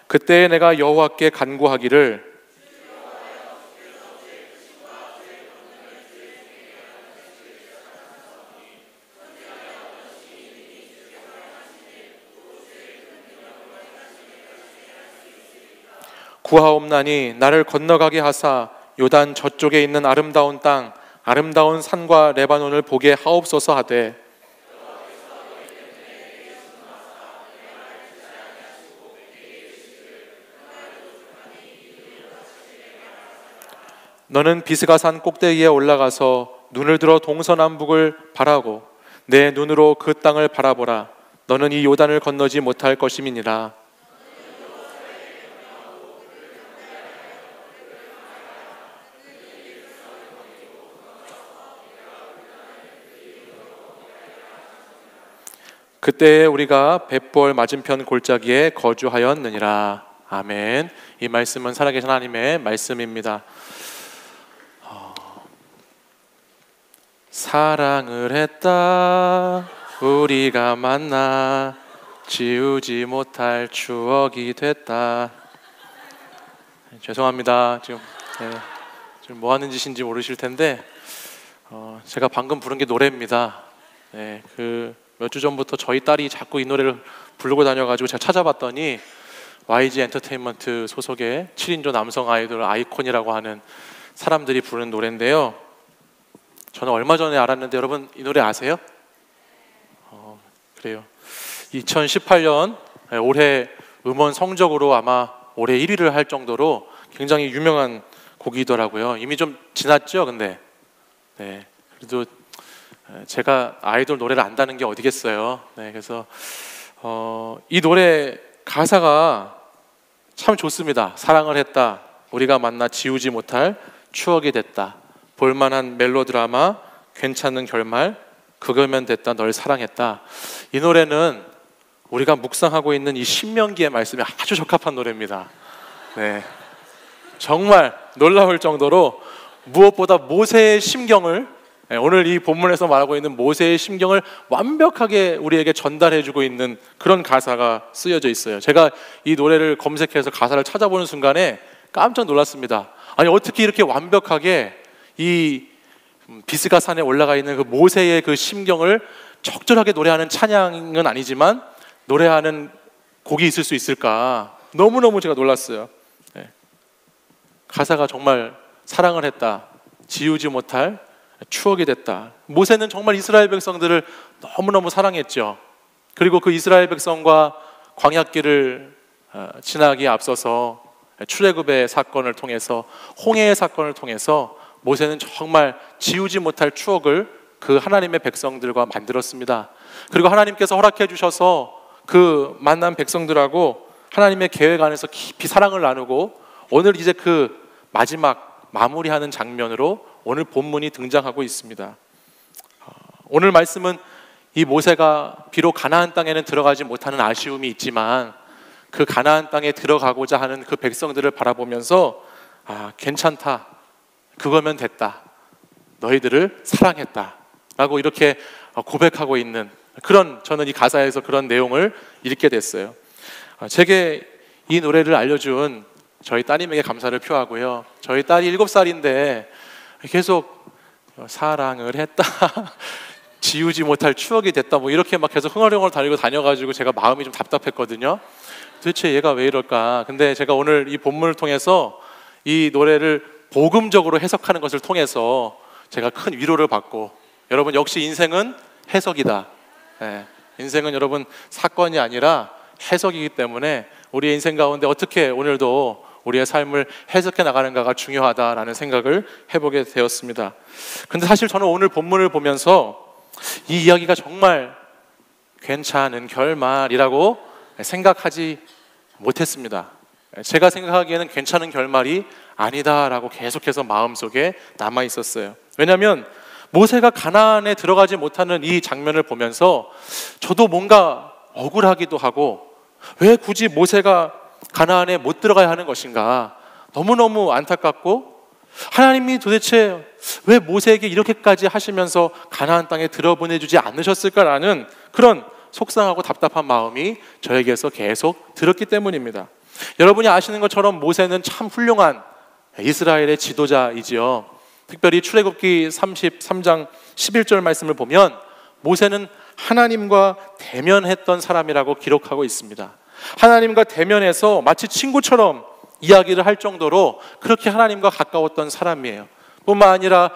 그때 내가 여호와께 간구하기를 구하옵나니 나를 건너가게 하사 요단 저쪽에 있는 아름다운 땅 아름다운 산과 레바논을 보게 하옵소서 하되 너는 비스가산 꼭대기에 올라가서 눈을 들어 동서남북을 바라고 내 눈으로 그 땅을 바라보라. 너는 이 요단을 건너지 못할 것임이니라. 그때 우리가 벳볼 맞은편 골짜기에 거주하였느니라. 아멘. 이 말씀은 살아계신 하나님의 말씀입니다. 사랑을 했다 우리가 만나 지우지 못할 추억이 됐다. 죄송합니다. 지금 뭐 하는 짓인지 모르실 텐데 제가 방금 부른 게 노래입니다. 몇 주 전부터 저희 딸이 자꾸 이 노래를 부르고 다녀가지고 제가 찾아봤더니 YG 엔터테인먼트 소속의 7인조 남성 아이돌 아이콘이라고 하는 사람들이 부르는 노래인데요. 저는 얼마 전에 알았는데 여러분 이 노래 아세요? 그래요. 2018년 올해 음원 성적으로 아마 올해 1위를 할 정도로 굉장히 유명한 곡이더라고요. 이미 좀 지났죠, 근데. 네, 그래도 제가 아이돌 노래를 안다는 게 어디겠어요. 네, 그래서 이 노래 가사가 참 좋습니다. 사랑을 했다. 우리가 만나 지우지 못할 추억이 됐다. 볼만한 멜로드라마, 괜찮은 결말, 그거면 됐다. 널 사랑했다. 이 노래는 우리가 묵상하고 있는 이 신명기의 말씀에 아주 적합한 노래입니다. 네, 정말 놀라울 정도로 무엇보다 모세의 심경을 오늘 이 본문에서 말하고 있는 모세의 심경을 완벽하게 우리에게 전달해주고 있는 그런 가사가 쓰여져 있어요. 제가 이 노래를 검색해서 가사를 찾아보는 순간에 깜짝 놀랐습니다. 아니 어떻게 이렇게 완벽하게 이 비스가산에 올라가 있는 그 모세의 그 심경을 적절하게 노래하는 찬양은 아니지만 노래하는 곡이 있을 수 있을까? 너무너무 제가 놀랐어요. 가사가 정말 사랑을 했다. 지우지 못할 추억이 됐다. 모세는 정말 이스라엘 백성들을 너무너무 사랑했죠. 그리고 그 이스라엘 백성과 광야길을 지나기에 앞서서 출애굽의 사건을 통해서 홍해의 사건을 통해서 모세는 정말 지우지 못할 추억을 그 하나님의 백성들과 만들었습니다. 그리고 하나님께서 허락해 주셔서 그 만난 백성들하고 하나님의 계획 안에서 깊이 사랑을 나누고 오늘 이제 그 마지막 마무리하는 장면으로 오늘 본문이 등장하고 있습니다. 오늘 말씀은 이 모세가 비록 가나안 땅에는 들어가지 못하는 아쉬움이 있지만 그 가나안 땅에 들어가고자 하는 그 백성들을 바라보면서 괜찮다. 그거면 됐다. 너희들을 사랑했다. 라고 이렇게 고백하고 있는 그런 저는 이 가사에서 그런 내용을 읽게 됐어요. 제게 이 노래를 알려준 저희 따님에게 감사를 표하고요. 저희 딸이 7살인데 계속 사랑을 했다. 지우지 못할 추억이 됐다. 뭐 이렇게 막 계속 흥얼흥얼 달리고 다녀가지고 제가 마음이 좀 답답했거든요. 도대체 얘가 왜 이럴까? 근데 제가 오늘 이 본문을 통해서 이 노래를 복음적으로 해석하는 것을 통해서 제가 큰 위로를 받고 여러분 역시 인생은 해석이다. 인생은 여러분 사건이 아니라 해석이기 때문에 우리의 인생 가운데 어떻게 오늘도 우리의 삶을 해석해 나가는가가 중요하다라는 생각을 해보게 되었습니다. 근데 사실 저는 오늘 본문을 보면서 이 이야기가 정말 괜찮은 결말이라고 생각하지 못했습니다. 제가 생각하기에는 괜찮은 결말이 아니다라고 계속해서 마음속에 남아 있었어요. 왜냐하면 모세가 가나안에 들어가지 못하는 이 장면을 보면서 저도 뭔가 억울하기도 하고, 왜 굳이 모세가 가나안에 못 들어가야 하는 것인가, 너무너무 안타깝고, 하나님이 도대체 왜 모세에게 이렇게까지 하시면서 가나안 땅에 들어보내주지 않으셨을까라는 그런 속상하고 답답한 마음이 저에게서 계속 들었기 때문입니다. 여러분이 아시는 것처럼 모세는 참 훌륭한 이스라엘의 지도자이지요. 특별히 출애굽기 33장 11절 말씀을 보면 모세는 하나님과 대면했던 사람이라고 기록하고 있습니다. 하나님과 대면해서 마치 친구처럼 이야기를 할 정도로 그렇게 하나님과 가까웠던 사람이에요. 뿐만 아니라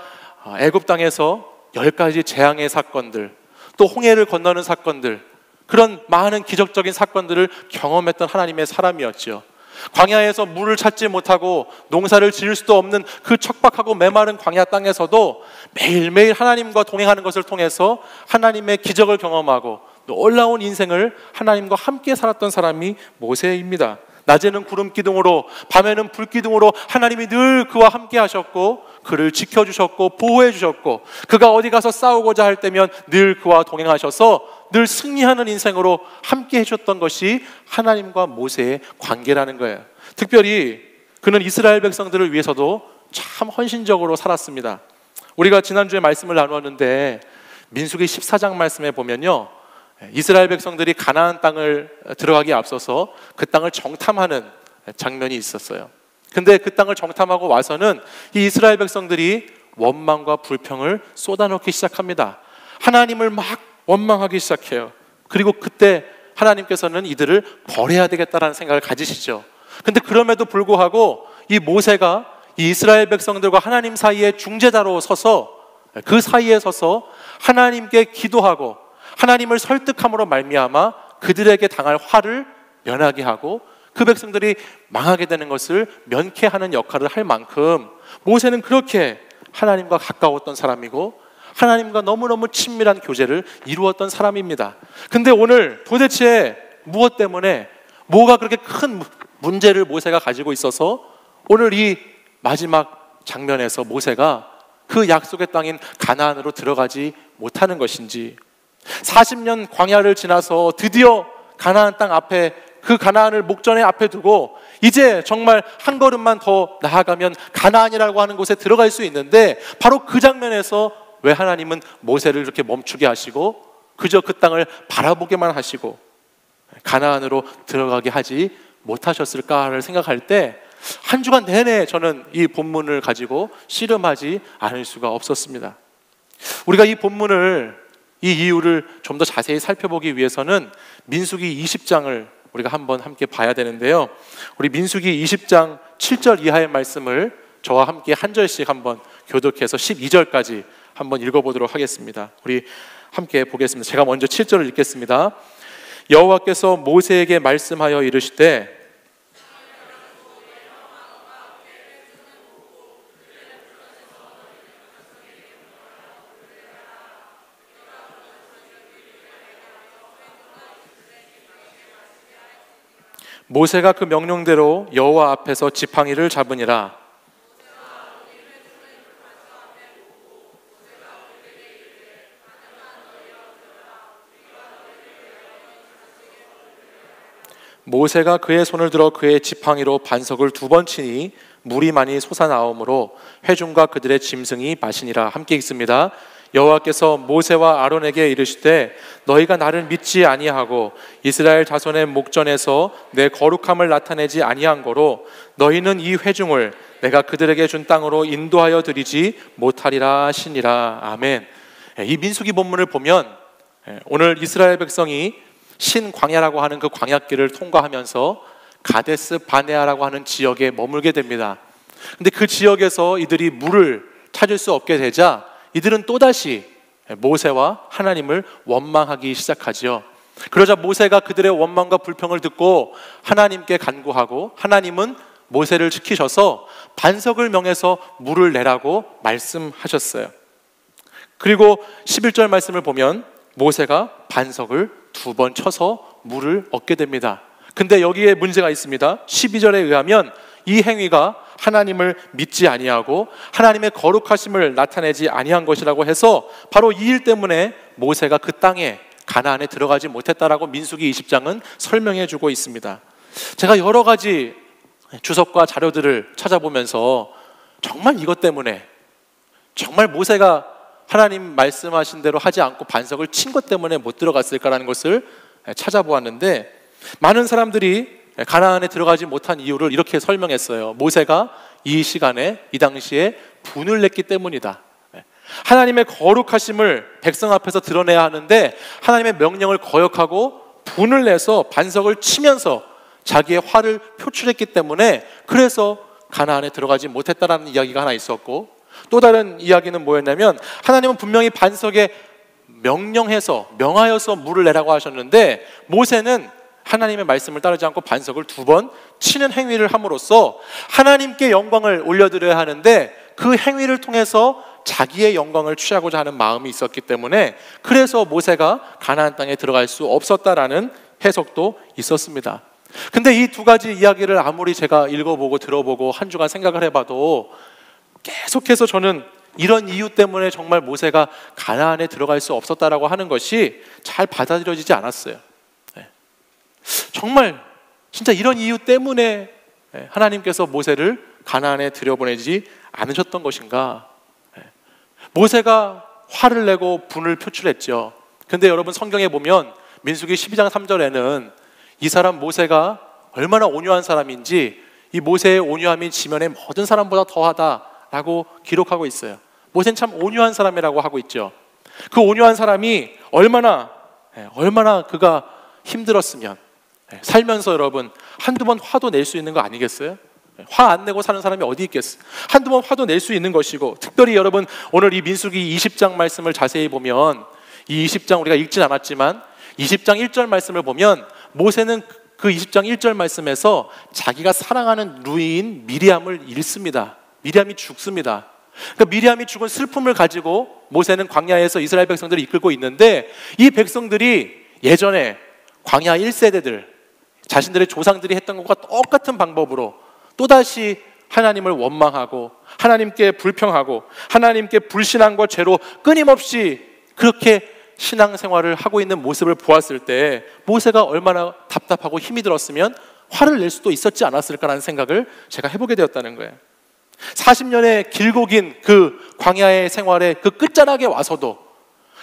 애굽 땅에서 10가지 재앙의 사건들, 또 홍해를 건너는 사건들, 그런 많은 기적적인 사건들을 경험했던 하나님의 사람이었죠. 광야에서 물을 찾지 못하고 농사를 지을 수도 없는 그 척박하고 메마른 광야 땅에서도 매일매일 하나님과 동행하는 것을 통해서 하나님의 기적을 경험하고 놀라운 인생을 하나님과 함께 살았던 사람이 모세입니다. 낮에는 구름 기둥으로, 밤에는 불 기둥으로 하나님이 늘 그와 함께 하셨고 그를 지켜주셨고 보호해 주셨고, 그가 어디 가서 싸우고자 할 때면 늘 그와 동행하셔서 늘 승리하는 인생으로 함께 해줬던 것이 하나님과 모세의 관계라는 거예요. 특별히 그는 이스라엘 백성들을 위해서도 참 헌신적으로 살았습니다. 우리가 지난주에 말씀을 나누었는데 민수기 14장 말씀에 보면요, 이스라엘 백성들이 가나안 땅을 들어가기에 앞서서 그 땅을 정탐하는 장면이 있었어요. 근데 그 땅을 정탐하고 와서는 이 이스라엘 백성들이 원망과 불평을 쏟아놓기 시작합니다. 하나님을 막 원망하기 시작해요. 그리고 그때 하나님께서는 이들을 버려야 되겠다라는 생각을 가지시죠. 근데 그럼에도 불구하고 이 모세가 이 이스라엘 백성들과 하나님 사이에 중재자로 서서 그 사이에 서서 하나님께 기도하고 하나님을 설득함으로 말미암아 그들에게 당할 화를 면하게 하고 그 백성들이 망하게 되는 것을 면케하는 역할을 할 만큼 모세는 그렇게 하나님과 가까웠던 사람이고 하나님과 너무너무 친밀한 교제를 이루었던 사람입니다. 근데 오늘 도대체 무엇 때문에, 뭐가 그렇게 큰 문제를 모세가 가지고 있어서 오늘 이 마지막 장면에서 모세가 그 약속의 땅인 가나안으로 들어가지 못하는 것인지, 40년 광야를 지나서 드디어 가나안 땅 앞에, 그 가나안을 목전에 앞에 두고 이제 정말 한 걸음만 더 나아가면 가나안이라고 하는 곳에 들어갈 수 있는데, 바로 그 장면에서 왜 하나님은 모세를 이렇게 멈추게 하시고 그저 그 땅을 바라보게만 하시고 가나안으로 들어가게 하지 못하셨을까를 생각할 때 한 주간 내내 저는 이 본문을 가지고 씨름하지 않을 수가 없었습니다. 우리가 이 본문을, 이 이유를 좀 더 자세히 살펴보기 위해서는 민수기 20장을 우리가 한번 함께 봐야 되는데요, 우리 민수기 20장 7절 이하의 말씀을 저와 함께 한 절씩 한번 교독해서 12절까지 한번 읽어보도록 하겠습니다. 우리 함께 보겠습니다. 제가 먼저 7절을 읽겠습니다. 여호와께서 모세에게 말씀하여 이르시되 모세가 그 명령대로 여호와 앞에서 지팡이를 잡으니라. 모세가 그의 손을 들어 그의 지팡이로 반석을 2번 치니 물이 많이 솟아나오므로 회중과 그들의 짐승이 마시니라. 함께 읽습니다. 여호와께서 모세와 아론에게 이르시되 너희가 나를 믿지 아니하고 이스라엘 자손의 목전에서 내 거룩함을 나타내지 아니한 거로 너희는 이 회중을 내가 그들에게 준 땅으로 인도하여 드리지 못하리라 하시니라. 아멘. 이 민수기 본문을 보면 오늘 이스라엘 백성이 신광야라고 하는 그 광야길을 통과하면서 가데스 바네아라고 하는 지역에 머물게 됩니다. 근데 그 지역에서 이들이 물을 찾을 수 없게 되자 이들은 또다시 모세와 하나님을 원망하기 시작하지요. 그러자 모세가 그들의 원망과 불평을 듣고 하나님께 간구하고 하나님은 모세를 시키셔서 반석을 명해서 물을 내라고 말씀하셨어요. 그리고 11절 말씀을 보면 모세가 반석을 2번 쳐서 물을 얻게 됩니다. 근데 여기에 문제가 있습니다. 12절에 의하면 이 행위가 하나님을 믿지 아니하고 하나님의 거룩하심을 나타내지 아니한 것이라고 해서 바로 이 일 때문에 모세가 그 땅에 가나안에 들어가지 못했다라고 민수기 20장은 설명해 주고 있습니다. 제가 여러 가지 주석과 자료들을 찾아보면서 정말 이것 때문에, 정말 모세가 하나님 말씀하신 대로 하지 않고 반석을 친 것 때문에 못 들어갔을까라는 것을 찾아보았는데, 많은 사람들이 가나안에 들어가지 못한 이유를 이렇게 설명했어요. 모세가 이 시간에, 이 당시에 분을 냈기 때문이다. 하나님의 거룩하심을 백성 앞에서 드러내야 하는데 하나님의 명령을 거역하고 분을 내서 반석을 치면서 자기의 화를 표출했기 때문에, 그래서 가나안에 들어가지 못했다라는 이야기가 하나 있었고, 또 다른 이야기는 뭐였냐면 하나님은 분명히 반석에 명하여서 물을 내라고 하셨는데 모세는 하나님의 말씀을 따르지 않고 반석을 2번 치는 행위를 함으로써 하나님께 영광을 올려드려야 하는데 그 행위를 통해서 자기의 영광을 취하고자 하는 마음이 있었기 때문에, 그래서 모세가 가나안 땅에 들어갈 수 없었다라는 해석도 있었습니다. 근데 이 2가지 이야기를 아무리 제가 읽어보고 들어보고 한 주간 생각을 해봐도 계속해서 저는 이런 이유 때문에 정말 모세가 가나안에 들어갈 수 없었다라고 하는 것이 잘 받아들여지지 않았어요. 정말 진짜 이런 이유 때문에 하나님께서 모세를 가나안에 들여보내지 않으셨던 것인가? 모세가 화를 내고 분을 표출했죠. 근데 여러분, 성경에 보면 민수기 12장 3절에는 이 사람 모세가 얼마나 온유한 사람인지, 이 모세의 온유함이 지면의 모든 사람보다 더하다라고 기록하고 있어요. 모세는 참 온유한 사람이라고 하고 있죠. 그 온유한 사람이 얼마나 그가 힘들었으면, 살면서 여러분 한두 번 화도 낼 수 있는 거 아니겠어요? 화 안 내고 사는 사람이 어디 있겠어요? 한두 번 화도 낼 수 있는 것이고, 특별히 여러분 오늘 이 민수기 20장 말씀을 자세히 보면, 이 20장 우리가 읽진 않았지만 20장 1절 말씀을 보면 모세는 그 20장 1절 말씀에서 자기가 사랑하는 누이인 미리암을 잃습니다. 미리암이 죽습니다. 그러니까 미리암이 죽은 슬픔을 가지고 모세는 광야에서 이스라엘 백성들을 이끌고 있는데, 이 백성들이 예전에 광야 1세대들, 자신들의 조상들이 했던 것과 똑같은 방법으로 또다시 하나님을 원망하고 하나님께 불평하고 하나님께 불신앙과 죄로 끊임없이 그렇게 신앙생활을 하고 있는 모습을 보았을 때 모세가 얼마나 답답하고 힘이 들었으면 화를 낼 수도 있었지 않았을까라는 생각을 제가 해보게 되었다는 거예요. 40년의 길고 긴 그 광야의 생활의 그 끝자락에 와서도,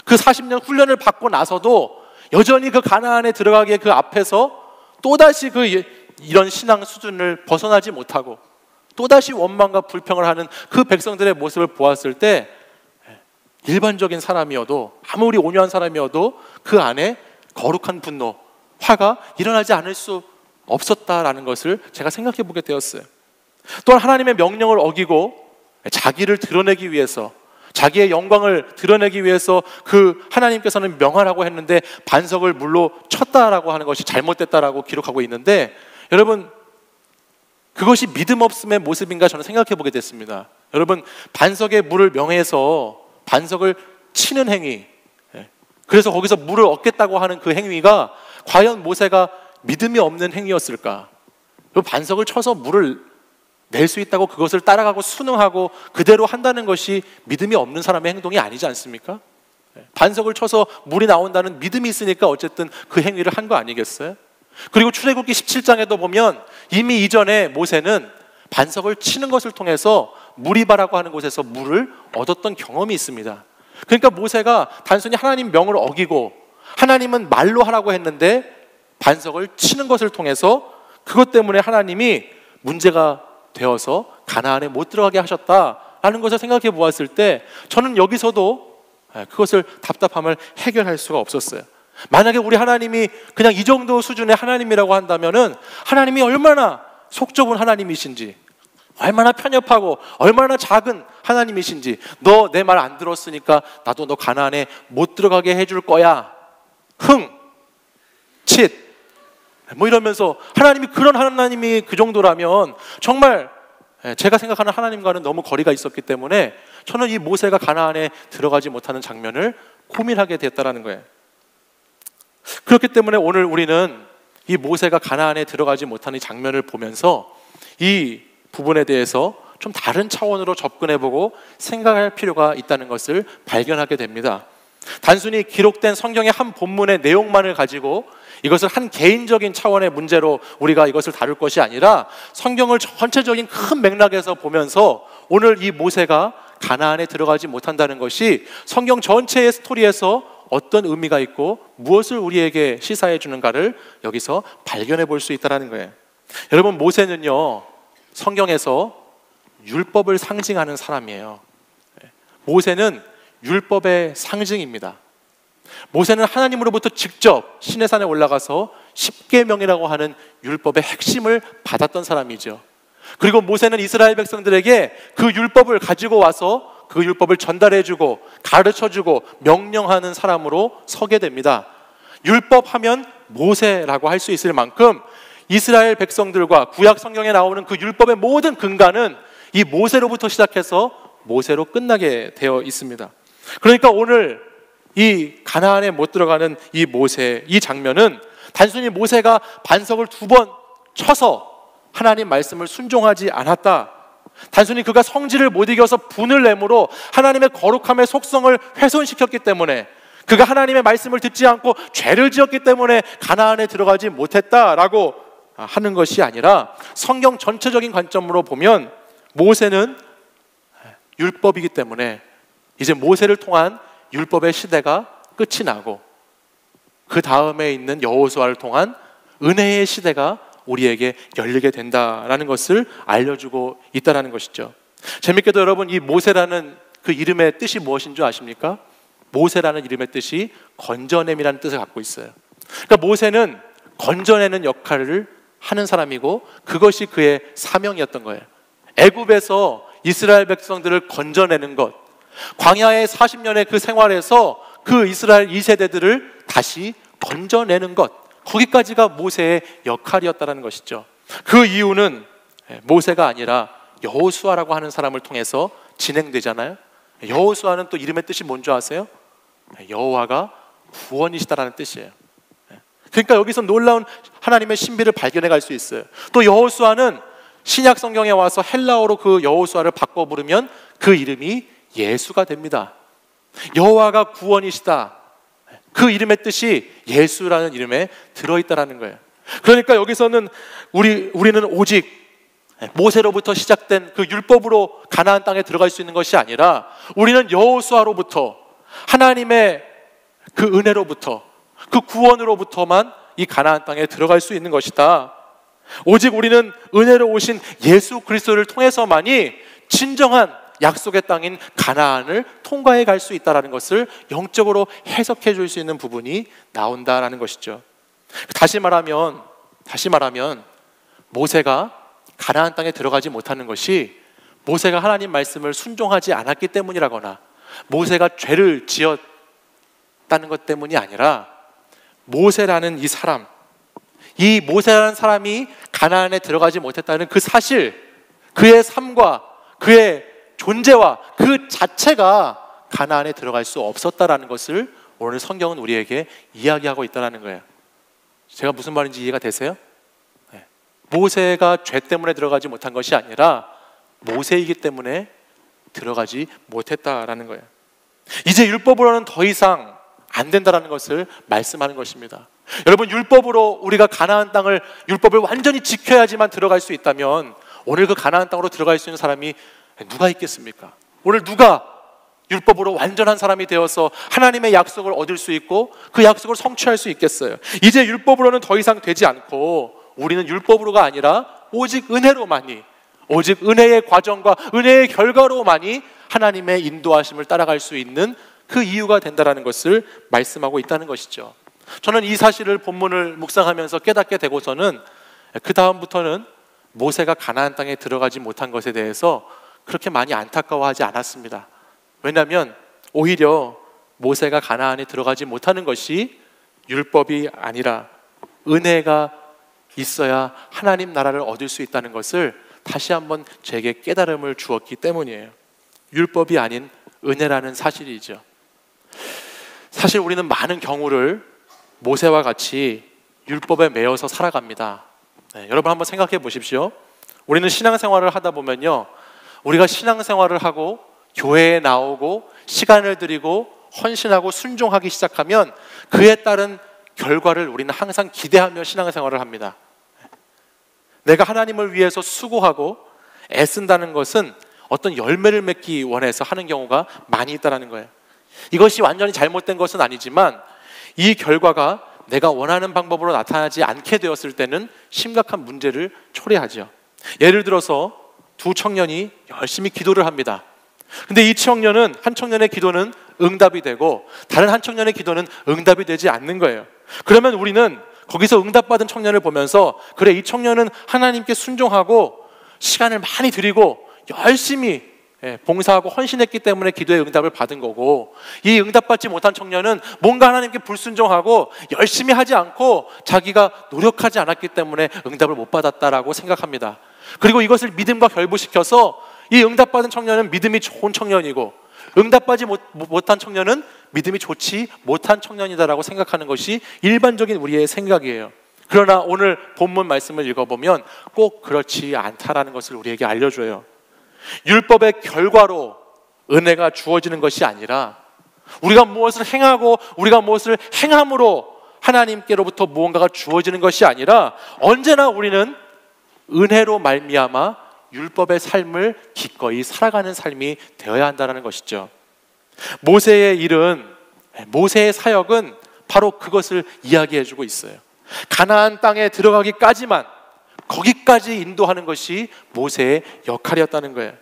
그 40년 훈련을 받고 나서도 여전히 그 가나안에 들어가기에 그 앞에서 또다시 이런 신앙 수준을 벗어나지 못하고 또다시 원망과 불평을 하는 그 백성들의 모습을 보았을 때, 일반적인 사람이어도, 아무리 온유한 사람이어도 그 안에 거룩한 분노, 화가 일어나지 않을 수 없었다라는 것을 제가 생각해 보게 되었어요. 또한 하나님의 명령을 어기고 자기를 드러내기 위해서, 자기의 영광을 드러내기 위해서 그 하나님께서는 명하라고 했는데 반석을 물로 쳤다라고 하는 것이 잘못됐다라고 기록하고 있는데, 여러분 그것이 믿음 없음의 모습인가 저는 생각해 보게 됐습니다. 여러분, 반석에 물을 명해서 반석을 치는 행위, 그래서 거기서 물을 얻겠다고 하는 그 행위가 과연 모세가 믿음이 없는 행위였을까? 반석을 쳐서 물을 낼 수 있다고 그것을 따라가고 순응하고 그대로 한다는 것이 믿음이 없는 사람의 행동이 아니지 않습니까? 반석을 쳐서 물이 나온다는 믿음이 있으니까 어쨌든 그 행위를 한 거 아니겠어요? 그리고 출애굽기 17장에도 보면 이미 이전에 모세는 반석을 치는 것을 통해서 무리바라고 하는 곳에서 물을 얻었던 경험이 있습니다. 그러니까 모세가 단순히 하나님 명을 어기고 하나님은 말로 하라고 했는데 반석을 치는 것을 통해서 그것 때문에 하나님이 문제가 되어서 가나안에 못 들어가게 하셨다라는 것을 생각해 보았을 때, 저는 여기서도 그것을 답답함을 해결할 수가 없었어요. 만약에 우리 하나님이 그냥 이 정도 수준의 하나님이라고 한다면은 하나님이 얼마나 속 좁은 하나님이신지, 얼마나 편협하고 얼마나 작은 하나님이신지, 너 내 말 안 들었으니까 나도 너 가나안에 못 들어가게 해줄 거야. 흥, 칫. 뭐 이러면서 하나님이 그런 하나님이 그 정도라면 정말 제가 생각하는 하나님과는 너무 거리가 있었기 때문에 저는 이 모세가 가나안에 들어가지 못하는 장면을 고민하게 됐다라는 거예요. 그렇기 때문에 오늘 우리는 이 모세가 가나안에 들어가지 못하는 이 장면을 보면서 이 부분에 대해서 좀 다른 차원으로 접근해보고 생각할 필요가 있다는 것을 발견하게 됩니다. 단순히 기록된 성경의 한 본문의 내용만을 가지고 이것을 한 개인적인 차원의 문제로 우리가 이것을 다룰 것이 아니라 성경을 전체적인 큰 맥락에서 보면서 오늘 이 모세가 가나안에 들어가지 못한다는 것이 성경 전체의 스토리에서 어떤 의미가 있고 무엇을 우리에게 시사해 주는가를 여기서 발견해 볼 수 있다는 거예요. 여러분, 모세는요, 성경에서 율법을 상징하는 사람이에요. 모세는 율법의 상징입니다. 모세는 하나님으로부터 직접 시내산에 올라가서 십계명이라고 하는 율법의 핵심을 받았던 사람이죠. 그리고 모세는 이스라엘 백성들에게 그 율법을 가지고 와서 그 율법을 전달해주고 가르쳐주고 명령하는 사람으로 서게 됩니다. 율법하면 모세라고 할 수 있을 만큼 이스라엘 백성들과 구약 성경에 나오는 그 율법의 모든 근간은 이 모세로부터 시작해서 모세로 끝나게 되어 있습니다. 그러니까 오늘 이 가나안에 못 들어가는 이 모세, 이 장면은 단순히 모세가 반석을 2번 쳐서 하나님 말씀을 순종하지 않았다, 단순히 그가 성질을 못 이겨서 분을 내므로 하나님의 거룩함의 속성을 훼손시켰기 때문에, 그가 하나님의 말씀을 듣지 않고 죄를 지었기 때문에 가나안에 들어가지 못했다라고 하는 것이 아니라 성경 전체적인 관점으로 보면 모세는 율법이기 때문에 이제 모세를 통한 율법의 시대가 끝이 나고 그 다음에 있는 여호수아를 통한 은혜의 시대가 우리에게 열리게 된다라는 것을 알려주고 있다는 것이죠. 재밌게도 여러분, 이 모세라는 그 이름의 뜻이 무엇인 줄 아십니까? 모세라는 이름의 뜻이 건져냄이라는 뜻을 갖고 있어요. 그러니까 모세는 건져내는 역할을 하는 사람이고 그것이 그의 사명이었던 거예요. 애굽에서 이스라엘 백성들을 건져내는 것, 광야의 40년의 그 생활에서 그 이스라엘 2세대들을 다시 건져내는 것, 거기까지가 모세의 역할이었다는 것이죠. 그 이유는 모세가 아니라 여호수아라고 하는 사람을 통해서 진행되잖아요. 여호수아는 또 이름의 뜻이 뭔지 아세요? 여호와가 구원이시다라는 뜻이에요. 그러니까 여기서 놀라운 하나님의 신비를 발견해 갈 수 있어요. 또 여호수아는 신약 성경에 와서 헬라어로 그 여호수아를 바꿔 부르면 그 이름이 예수가 됩니다. 여호와가 구원이시다, 그 이름의 뜻이 예수라는 이름에 들어있다라는 거예요. 그러니까 여기서는 우리는 오직 모세로부터 시작된 그 율법으로 가나안 땅에 들어갈 수 있는 것이 아니라 우리는 여호수아로부터, 하나님의 그 은혜로부터, 그 구원으로부터만 이 가나안 땅에 들어갈 수 있는 것이다. 오직 우리는 은혜로 오신 예수 그리스도를 통해서만이 진정한 약속의 땅인 가나안을 통과해 갈 수 있다는 것을 영적으로 해석해 줄 수 있는 부분이 나온다라는 것이죠. 다시 말하면 모세가 가나안 땅에 들어가지 못하는 것이 모세가 하나님 말씀을 순종하지 않았기 때문이라거나 모세가 죄를 지었다는 것 때문이 아니라 모세라는 이 사람, 이 모세라는 사람이 가나안에 들어가지 못했다는 그 사실, 그의 삶과 그의 존재와 그 자체가 가나안에 들어갈 수 없었다라는 것을 오늘 성경은 우리에게 이야기하고 있다는 거예요. 제가 무슨 말인지 이해가 되세요? 모세가 죄 때문에 들어가지 못한 것이 아니라 모세이기 때문에 들어가지 못했다라는 거예요. 이제 율법으로는 더 이상 안 된다라는 것을 말씀하는 것입니다. 여러분, 율법으로 우리가 가나안 땅을, 율법을 완전히 지켜야지만 들어갈 수 있다면 오늘 그 가나안 땅으로 들어갈 수 있는 사람이 누가 있겠습니까? 오늘 누가 율법으로 완전한 사람이 되어서 하나님의 약속을 얻을 수 있고 그 약속을 성취할 수 있겠어요? 이제 율법으로는 더 이상 되지 않고 우리는 율법으로가 아니라 오직 은혜로만이, 오직 은혜의 과정과 은혜의 결과로만이 하나님의 인도하심을 따라갈 수 있는 그 이유가 된다는 것을 말씀하고 있다는 것이죠. 저는 이 사실을 본문을 묵상하면서 깨닫게 되고서는 그 다음부터는 모세가 가나안 땅에 들어가지 못한 것에 대해서 그렇게 많이 안타까워하지 않았습니다. 왜냐하면 오히려 모세가 가나안에 들어가지 못하는 것이 율법이 아니라 은혜가 있어야 하나님 나라를 얻을 수 있다는 것을 다시 한번 제게 깨달음을 주었기 때문이에요. 율법이 아닌 은혜라는 사실이죠. 사실 우리는 많은 경우를 모세와 같이 율법에 매여서 살아갑니다. 여러분 한번 생각해 보십시오. 우리는 신앙생활을 하다 보면요, 우리가 신앙생활을 하고 교회에 나오고 시간을 들이고 헌신하고 순종하기 시작하면 그에 따른 결과를 우리는 항상 기대하며 신앙생활을 합니다. 내가 하나님을 위해서 수고하고 애쓴다는 것은 어떤 열매를 맺기 원해서 하는 경우가 많이 있다는 거예요. 이것이 완전히 잘못된 것은 아니지만 이 결과가 내가 원하는 방법으로 나타나지 않게 되었을 때는 심각한 문제를 초래하죠. 예를 들어서 두 청년이 열심히 기도를 합니다. 근데 이 청년은, 한 청년의 기도는 응답이 되고 다른 한 청년의 기도는 응답이 되지 않는 거예요. 그러면 우리는 거기서 응답받은 청년을 보면서, 그래, 이 청년은 하나님께 순종하고 시간을 많이 들이고 열심히 봉사하고 헌신했기 때문에 기도의 응답을 받은 거고, 이 응답받지 못한 청년은 뭔가 하나님께 불순종하고 열심히 하지 않고 자기가 노력하지 않았기 때문에 응답을 못 받았다라고 생각합니다. 그리고 이것을 믿음과 결부시켜서 이 응답받은 청년은 믿음이 좋은 청년이고 응답받지 못한 청년은 믿음이 좋지 못한 청년이다라고 생각하는 것이 일반적인 우리의 생각이에요. 그러나 오늘 본문 말씀을 읽어보면 꼭 그렇지 않다라는 것을 우리에게 알려줘요. 율법의 결과로 은혜가 주어지는 것이 아니라 우리가 무엇을 행하고 우리가 무엇을 행함으로 하나님께로부터 무언가가 주어지는 것이 아니라 언제나 우리는 은혜로 말미암아 율법의 삶을 기꺼이 살아가는 삶이 되어야 한다는 것이죠. 모세의 일은, 모세의 사역은 바로 그것을 이야기해주고 있어요. 가나안 땅에 들어가기까지만, 거기까지 인도하는 것이 모세의 역할이었다는 거예요.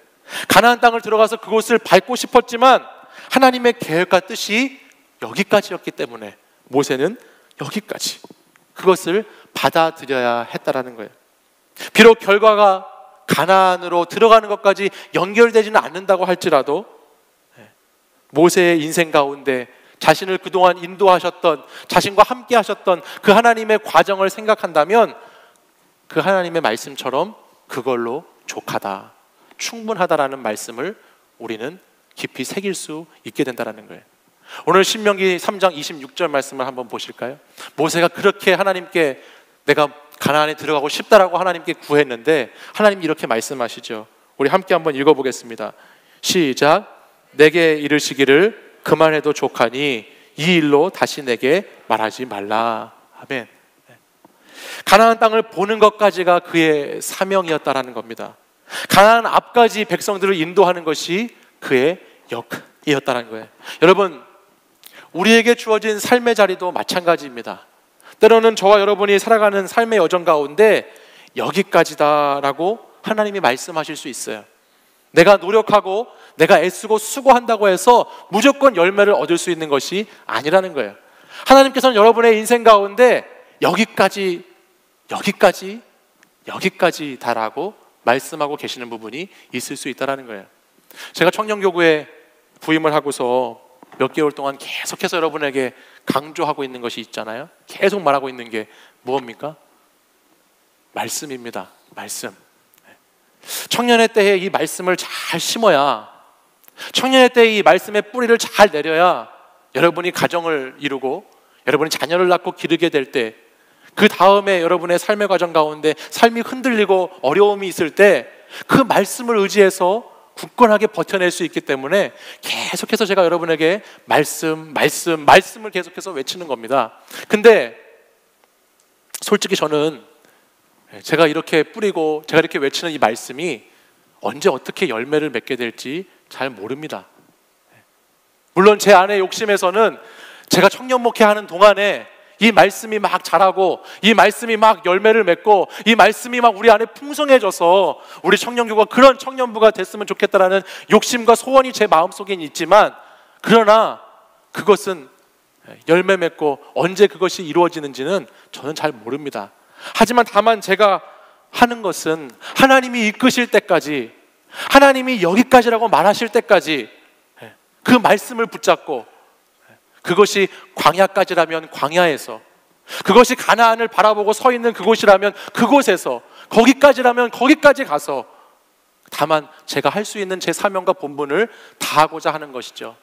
가나안 땅을 들어가서 그곳을 밟고 싶었지만 하나님의 계획과 뜻이 여기까지였기 때문에 모세는 여기까지, 그것을 받아들여야 했다라는 거예요. 비록 결과가 가나안으로 들어가는 것까지 연결되지는 않는다고 할지라도 모세의 인생 가운데 자신을 그동안 인도하셨던, 자신과 함께 하셨던 그 하나님의 과정을 생각한다면 그 하나님의 말씀처럼 그걸로 족하다, 충분하다라는 말씀을 우리는 깊이 새길 수 있게 된다는 거예요. 오늘 신명기 3장 26절 말씀을 한번 보실까요? 모세가 그렇게 하나님께 내가 가나안에 들어가고 싶다라고 하나님께 구했는데 하나님이 이렇게 말씀하시죠. 우리 함께 한번 읽어보겠습니다. 시작. 내게 이르시기를 그만해도 족하니 이 일로 다시 내게 말하지 말라. 아멘. 가나안 땅을 보는 것까지가 그의 사명이었다라는 겁니다. 가나안 앞까지 백성들을 인도하는 것이 그의 역이었다는 거예요. 여러분, 우리에게 주어진 삶의 자리도 마찬가지입니다. 때로는 저와 여러분이 살아가는 삶의 여정 가운데 여기까지다라고 하나님이 말씀하실 수 있어요. 내가 노력하고 내가 애쓰고 수고한다고 해서 무조건 열매를 얻을 수 있는 것이 아니라는 거예요. 하나님께서는 여러분의 인생 가운데 여기까지다라고 말씀하고 계시는 부분이 있을 수 있다는 거예요. 제가 청년교구에 부임을 하고서 몇 개월 동안 계속해서 여러분에게 강조하고 있는 것이 있잖아요. 계속 말하고 있는 게 무엇입니까? 말씀입니다. 말씀. 청년의 때에 이 말씀을 잘 심어야, 청년의 때에 이 말씀의 뿌리를 잘 내려야 여러분이 가정을 이루고 여러분이 자녀를 낳고 기르게 될 때, 그 다음에 여러분의 삶의 과정 가운데 삶이 흔들리고 어려움이 있을 때 그 말씀을 의지해서 굳건하게 버텨낼 수 있기 때문에 계속해서 제가 여러분에게 말씀을 계속해서 외치는 겁니다. 근데 솔직히 저는 제가 이렇게 뿌리고 제가 이렇게 외치는 이 말씀이 언제 어떻게 열매를 맺게 될지 잘 모릅니다. 물론 제 안의 욕심에서는 제가 청년 목회하는 동안에 이 말씀이 막 자라고 이 말씀이 막 열매를 맺고 이 말씀이 막 우리 안에 풍성해져서 우리 청년교가 그런 청년부가 됐으면 좋겠다라는 욕심과 소원이 제 마음속엔 있지만, 그러나 그것은 열매 맺고 언제 그것이 이루어지는지는 저는 잘 모릅니다. 하지만 다만 제가 하는 것은 하나님이 이끄실 때까지, 하나님이 여기까지라고 말하실 때까지 그 말씀을 붙잡고, 그것이 광야까지라면 광야에서, 그것이 가나안을 바라보고 서 있는 그곳이라면 그곳에서, 거기까지라면 거기까지 가서 다만 제가 할 수 있는 제 사명과 본분을 다하고자 하는 것이죠.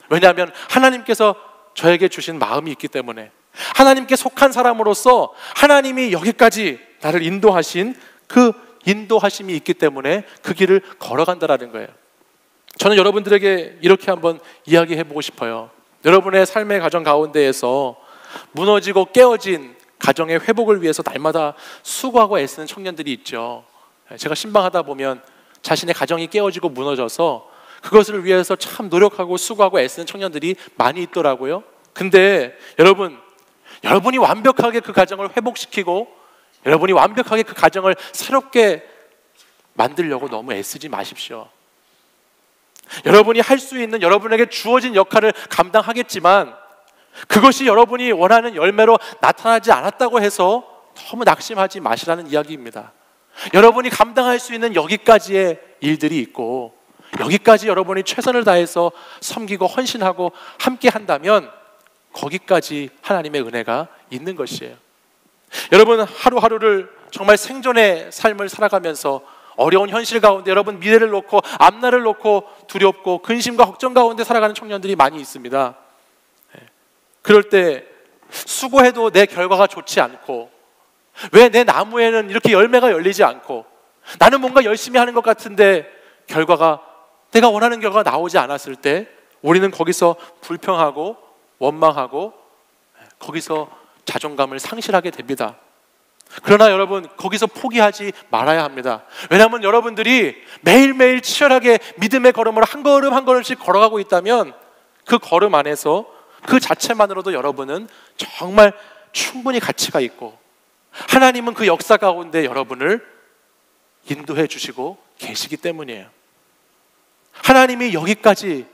왜냐하면 하나님께서 저에게 주신 마음이 있기 때문에, 하나님께 속한 사람으로서 하나님이 여기까지 나를 인도하신 그 인도하심이 있기 때문에 그 길을 걸어간다라는 거예요. 저는 여러분들에게 이렇게 한번 이야기해 보고 싶어요. 여러분의 삶의 가정 가운데에서 무너지고 깨어진 가정의 회복을 위해서 날마다 수고하고 애쓰는 청년들이 있죠. 제가 신방하다 보면 자신의 가정이 깨어지고 무너져서 그것을 위해서 참 노력하고 수고하고 애쓰는 청년들이 많이 있더라고요. 근데 여러분이 완벽하게 그 가정을 회복시키고 여러분이 완벽하게 그 가정을 새롭게 만들려고 너무 애쓰지 마십시오. 여러분이 할 수 있는, 여러분에게 주어진 역할을 감당하겠지만 그것이 여러분이 원하는 열매로 나타나지 않았다고 해서 너무 낙심하지 마시라는 이야기입니다. 여러분이 감당할 수 있는 여기까지의 일들이 있고, 여기까지 여러분이 최선을 다해서 섬기고 헌신하고 함께 한다면 거기까지 하나님의 은혜가 있는 것이에요. 여러분, 하루하루를 정말 생존의 삶을 살아가면서 어려운 현실 가운데 여러분 미래를 놓고 앞날을 놓고 두렵고 근심과 걱정 가운데 살아가는 청년들이 많이 있습니다. 그럴 때 수고해도 내 결과가 좋지 않고, 왜 내 나무에는 이렇게 열매가 열리지 않고, 나는 뭔가 열심히 하는 것 같은데 결과가, 내가 원하는 결과가 나오지 않았을 때 우리는 거기서 불평하고 원망하고 거기서 자존감을 상실하게 됩니다. 그러나 여러분, 거기서 포기하지 말아야 합니다. 왜냐하면 여러분들이 매일매일 치열하게 믿음의 걸음을 한 걸음 한 걸음씩 걸어가고 있다면 그 걸음 안에서 그 자체만으로도 여러분은 정말 충분히 가치가 있고, 하나님은 그 역사 가운데 여러분을 인도해 주시고 계시기 때문이에요. 하나님이 여기까지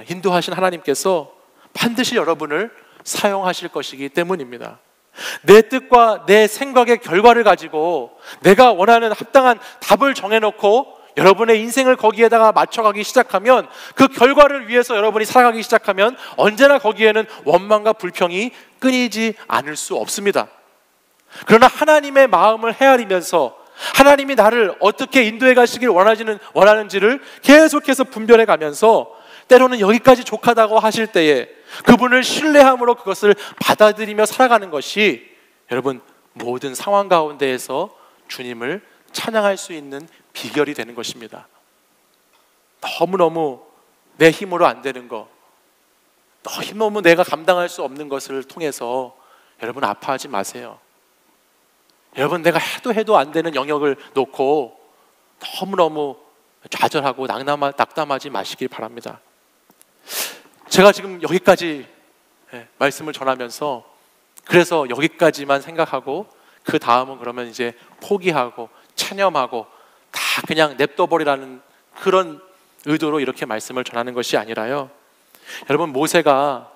인도하신 하나님께서 반드시 여러분을 사용하실 것이기 때문입니다. 내 뜻과 내 생각의 결과를 가지고 내가 원하는 합당한 답을 정해놓고 여러분의 인생을 거기에다가 맞춰가기 시작하면, 그 결과를 위해서 여러분이 살아가기 시작하면 언제나 거기에는 원망과 불평이 끊이지 않을 수 없습니다. 그러나 하나님의 마음을 헤아리면서 하나님이 나를 어떻게 인도해 가시길 원하는지를 계속해서 분별해 가면서 때로는 여기까지 족하다고 하실 때에 그분을 신뢰함으로 그것을 받아들이며 살아가는 것이 여러분 모든 상황 가운데에서 주님을 찬양할 수 있는 비결이 되는 것입니다. 너무너무 내 힘으로 안 되는 거, 너무 내가 감당할 수 없는 것을 통해서 여러분 아파하지 마세요. 여러분, 내가 해도 안 되는 영역을 놓고 너무너무 좌절하고 낙담하지 마시길 바랍니다. 제가 지금 여기까지 말씀을 전하면서 그래서 여기까지만 생각하고 그 다음은 그러면 이제 포기하고 체념하고 다 그냥 냅둬버리라는 그런 의도로 이렇게 말씀을 전하는 것이 아니라요, 여러분, 모세가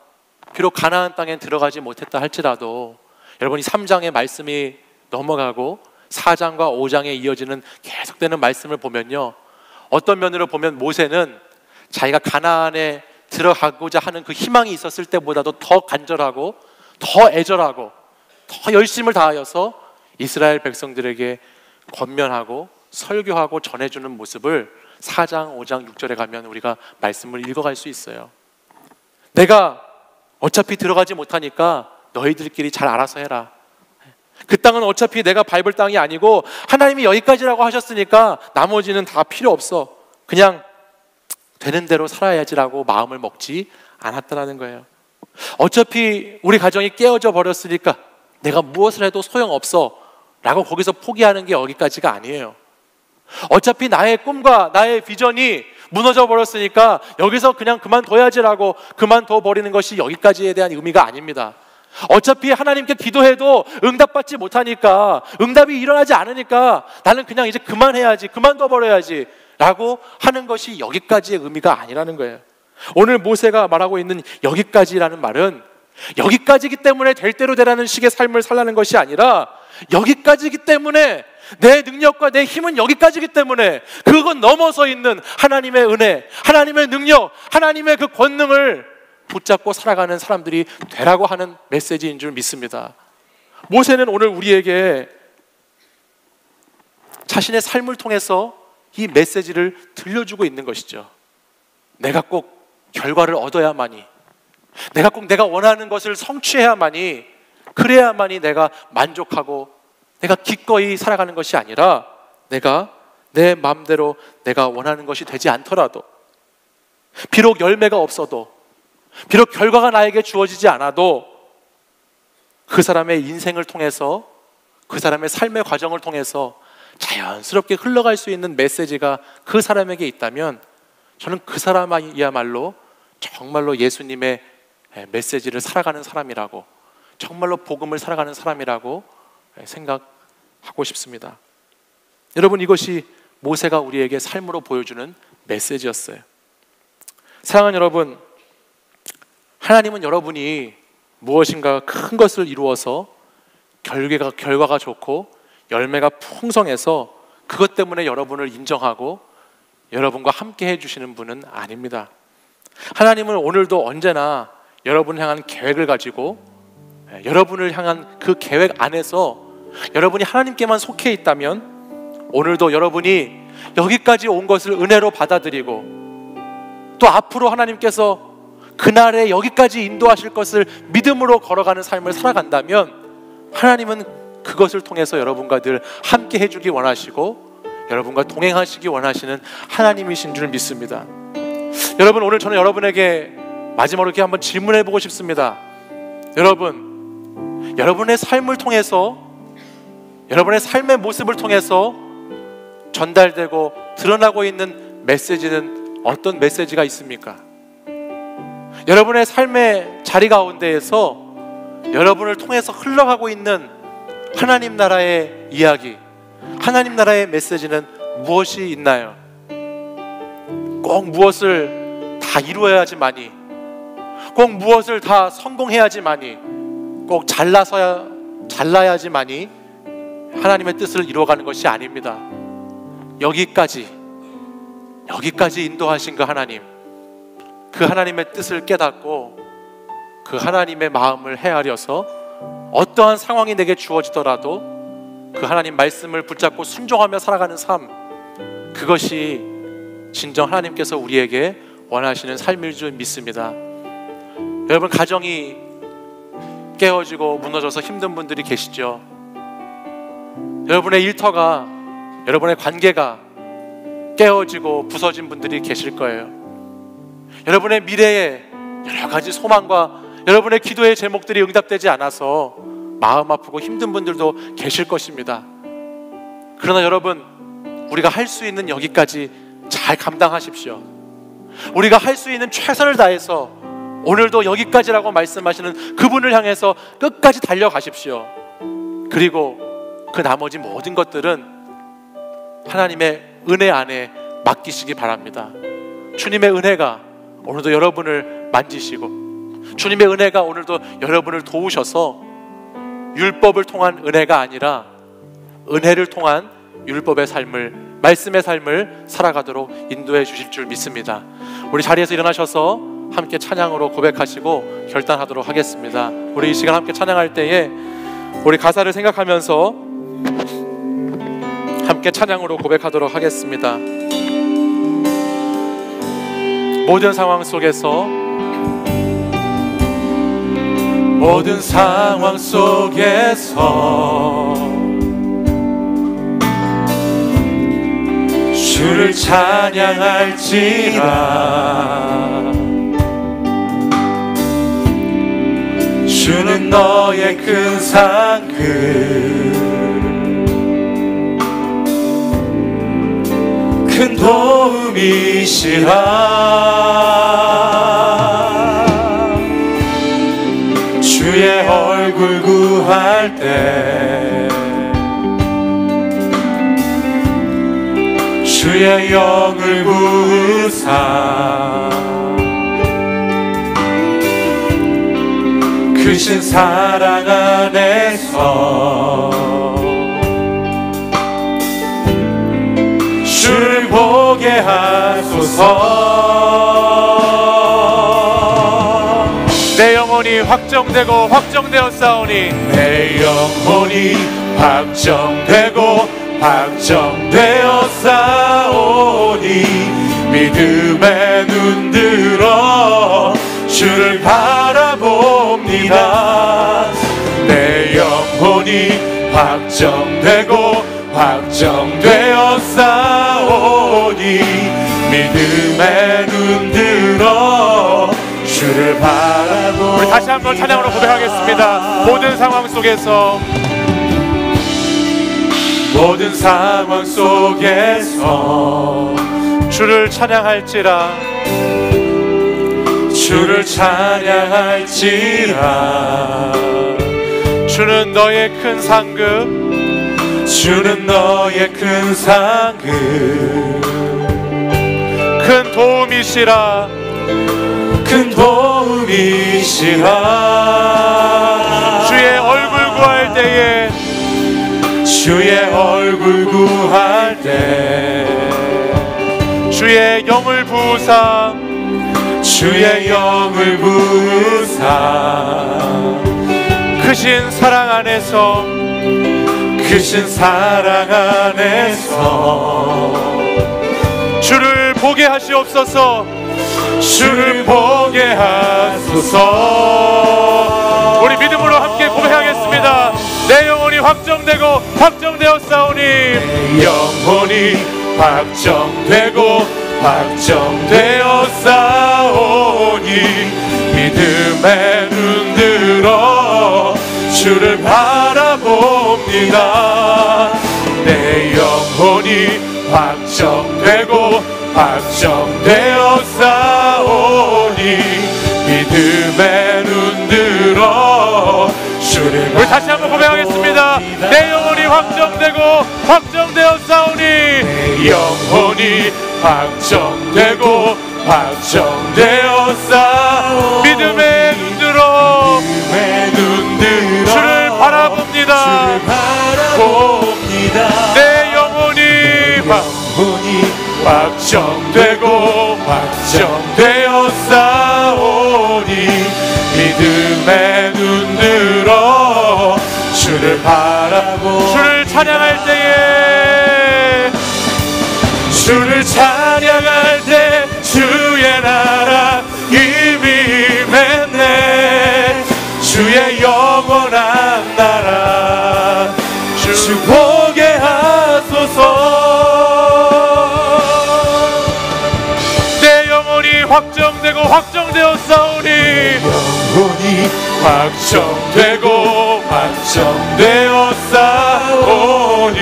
비록 가나안 땅에 들어가지 못했다 할지라도 여러분이 3장의 말씀이 넘어가고 4장과 5장에 이어지는 계속되는 말씀을 보면요, 어떤 면으로 보면 모세는 자기가 가나안에 들어가고자 하는 그 희망이 있었을 때보다도 더 간절하고 더 애절하고 더 열심을 다하여서 이스라엘 백성들에게 권면하고 설교하고 전해주는 모습을 4장, 5장, 6절에 가면 우리가 말씀을 읽어갈 수 있어요. 내가 어차피 들어가지 못하니까 너희들끼리 잘 알아서 해라. 그 땅은 어차피 내가 밟을 땅이 아니고 하나님이 여기까지라고 하셨으니까 나머지는 다 필요 없어. 그냥 되는 대로 살아야지라고 마음을 먹지 않았다는 거예요. 어차피 우리 가정이 깨어져 버렸으니까 내가 무엇을 해도 소용없어 라고 거기서 포기하는 게 여기까지가 아니에요. 어차피 나의 꿈과 나의 비전이 무너져 버렸으니까 여기서 그냥 그만둬야지라고 그만둬 버리는 것이 여기까지에 대한 의미가 아닙니다. 어차피 하나님께 기도해도 응답받지 못하니까, 응답이 일어나지 않으니까 나는 그냥 이제 그만해야지, 그만둬 버려야지 라고 하는 것이 여기까지의 의미가 아니라는 거예요. 오늘 모세가 말하고 있는 여기까지라는 말은 여기까지이기 때문에 될 대로 되라는 식의 삶을 살라는 것이 아니라, 여기까지이기 때문에 내 능력과 내 힘은 여기까지이기 때문에 그건 넘어서 있는 하나님의 은혜, 하나님의 능력, 하나님의 그 권능을 붙잡고 살아가는 사람들이 되라고 하는 메시지인 줄 믿습니다. 모세는 오늘 우리에게 자신의 삶을 통해서 이 메시지를 들려주고 있는 것이죠. 내가 꼭 결과를 얻어야만이, 내가 꼭 내가 원하는 것을 성취해야만이, 그래야만이 내가 만족하고 내가 기꺼이 살아가는 것이 아니라, 내가 내 마음대로 내가 원하는 것이 되지 않더라도, 비록 열매가 없어도, 비록 결과가 나에게 주어지지 않아도, 그 사람의 인생을 통해서, 그 사람의 삶의 과정을 통해서 자연스럽게 흘러갈 수 있는 메시지가 그 사람에게 있다면, 저는 그 사람이야말로 정말로 예수님의 메시지를 살아가는 사람이라고, 정말로 복음을 살아가는 사람이라고 생각하고 싶습니다. 여러분, 이것이 모세가 우리에게 삶으로 보여주는 메시지였어요. 사랑하는 여러분, 하나님은 여러분이 무엇인가 큰 것을 이루어서 결과가 좋고 열매가 풍성해서 그것 때문에 여러분을 인정하고 여러분과 함께 해주시는 분은 아닙니다. 하나님은 오늘도 언제나 여러분을 향한 계획을 가지고, 여러분을 향한 그 계획 안에서 여러분이 하나님께만 속해 있다면, 오늘도 여러분이 여기까지 온 것을 은혜로 받아들이고, 또 앞으로 하나님께서 그날에 여기까지 인도하실 것을 믿음으로 걸어가는 삶을 살아간다면, 하나님은 그것을 통해서 여러분과 늘 함께 해주기 원하시고 여러분과 동행하시기 원하시는 하나님이신 줄 믿습니다. 여러분, 오늘 저는 여러분에게 마지막으로 이렇게 한번 질문해 보고 싶습니다. 여러분, 여러분의 삶을 통해서, 여러분의 삶의 모습을 통해서 전달되고 드러나고 있는 메시지는 어떤 메시지가 있습니까? 여러분의 삶의 자리 가운데에서 여러분을 통해서 흘러가고 있는 하나님 나라의 이야기, 하나님 나라의 메시지는 무엇이 있나요? 꼭 무엇을 다 이루어야지만이, 꼭 무엇을 다 성공해야지만이, 꼭 잘나야지만이 하나님의 뜻을 이루어가는 것이 아닙니다. 여기까지 인도하신 그 하나님, 그 하나님의 뜻을 깨닫고 그 하나님의 마음을 헤아려서 어떠한 상황이 내게 주어지더라도 그 하나님 말씀을 붙잡고 순종하며 살아가는 삶, 그것이 진정 하나님께서 우리에게 원하시는 삶일 줄 믿습니다. 여러분, 가정이 깨어지고 무너져서 힘든 분들이 계시죠. 여러분의 일터가, 여러분의 관계가 깨어지고 부서진 분들이 계실 거예요. 여러분의 미래에 여러 가지 소망과 여러분의 기도의 제목들이 응답되지 않아서 마음 아프고 힘든 분들도 계실 것입니다. 그러나 여러분, 우리가 할 수 있는 여기까지 잘 감당하십시오. 우리가 할 수 있는 최선을 다해서 오늘도 여기까지라고 말씀하시는 그분을 향해서 끝까지 달려가십시오. 그리고 그 나머지 모든 것들은 하나님의 은혜 안에 맡기시기 바랍니다. 주님의 은혜가 오늘도 여러분을 만지시고, 주님의 은혜가 오늘도 여러분을 도우셔서 율법을 통한 은혜가 아니라 은혜를 통한 율법의 삶을, 말씀의 삶을 살아가도록 인도해 주실 줄 믿습니다. 우리 자리에서 일어나셔서 함께 찬양으로 고백하시고 결단하도록 하겠습니다. 우리 이 시간 함께 찬양할 때에 우리 가사를 생각하면서 함께 찬양으로 고백하도록 하겠습니다. 모든 상황 속에서, 모든 상황 속에서 주를 찬양할지라. 주는 너의 큰 상급, 큰 도움이시라. 주의 얼굴 구할 때 주의 영을 부으사 크신 사랑 안에서 주를 보게 하소서. 영혼이 확정되고 확정되었사오니 내 영혼이 확정되고 확정되었사오니 믿음의 눈 들어 주를 바라봅니다. 내 영혼이 확정되고 확정되었사오니 믿음의 눈 들어 주를 바라봅니다. 우리 다시 한번 찬양으로 고백하겠습니다. 모든 상황 속에서 모든 상황 속에서 주를 찬양할지라 주를 찬양할지라 주는 너의 큰 상급 주는 너의 큰 상급 큰 도움이시라 큰 도움이시라 주의 얼굴 구할 때에 주의 얼굴 구할 때 주의 영을 부으사 주의 영을 부으사 크신 사랑 안에서 크신 사랑 안에서 주를 보게 하시옵소서. 주를 보게 하소서. 우리 믿음으로 함께 고백하겠습니다. 내 영혼이 확정되고 확정되었사오니 영혼이 확정되고 확정되었사오니 믿음의 눈 들어 주를 바라봅니다. 내 영혼이 확정되고 확정되었사오니 믿음의 눈 들어 주를 우리 다시 한번 고백하겠습니다. 내 영혼이 확정되고 확정되었사오니 내 영혼이 확정되고 확정되었사오니 믿음의 눈 들어 주를 바라봅니다. 내 영혼이 확정되고 확정되었사오니 믿음의 눈 들어 주를 바라보 주를 찬양할 때에 주를 찬양할 때 주의 나라 이미 맺네 주의 영원한 나라 주 보게 하소서. 내 영혼이 확정되고 확정되었사오니 영혼이 확정되고 확정되었사오니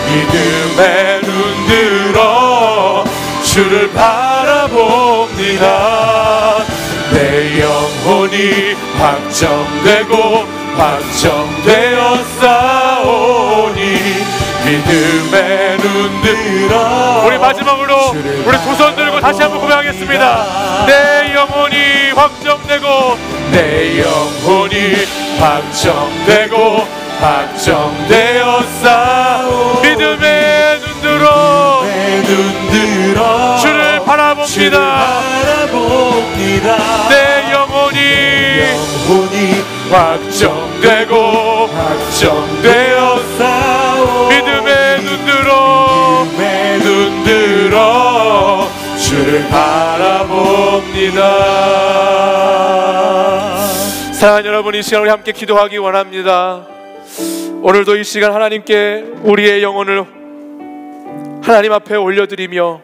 믿음의 눈 들어 주를 바라봅니다. 내 영혼이 확정되고 확정되었사오니 믿음의 눈 들어 우리 마지막으로 우리 두 손 들고 다시 한번 고백하겠습니다. 내 영혼이 확정되고 내 영혼이 확정되고 확정되었사오니 믿음의 눈 들어 주를 바라봅니다. 내 영혼이 확정되고 확정되었사오니 믿음의 눈 들어 주를 바라봅니다. 사랑하는 여러분, 이 시간 우리 함께 기도하기 원합니다. 오늘도 이 시간 하나님께 우리의 영혼을 하나님 앞에 올려드리며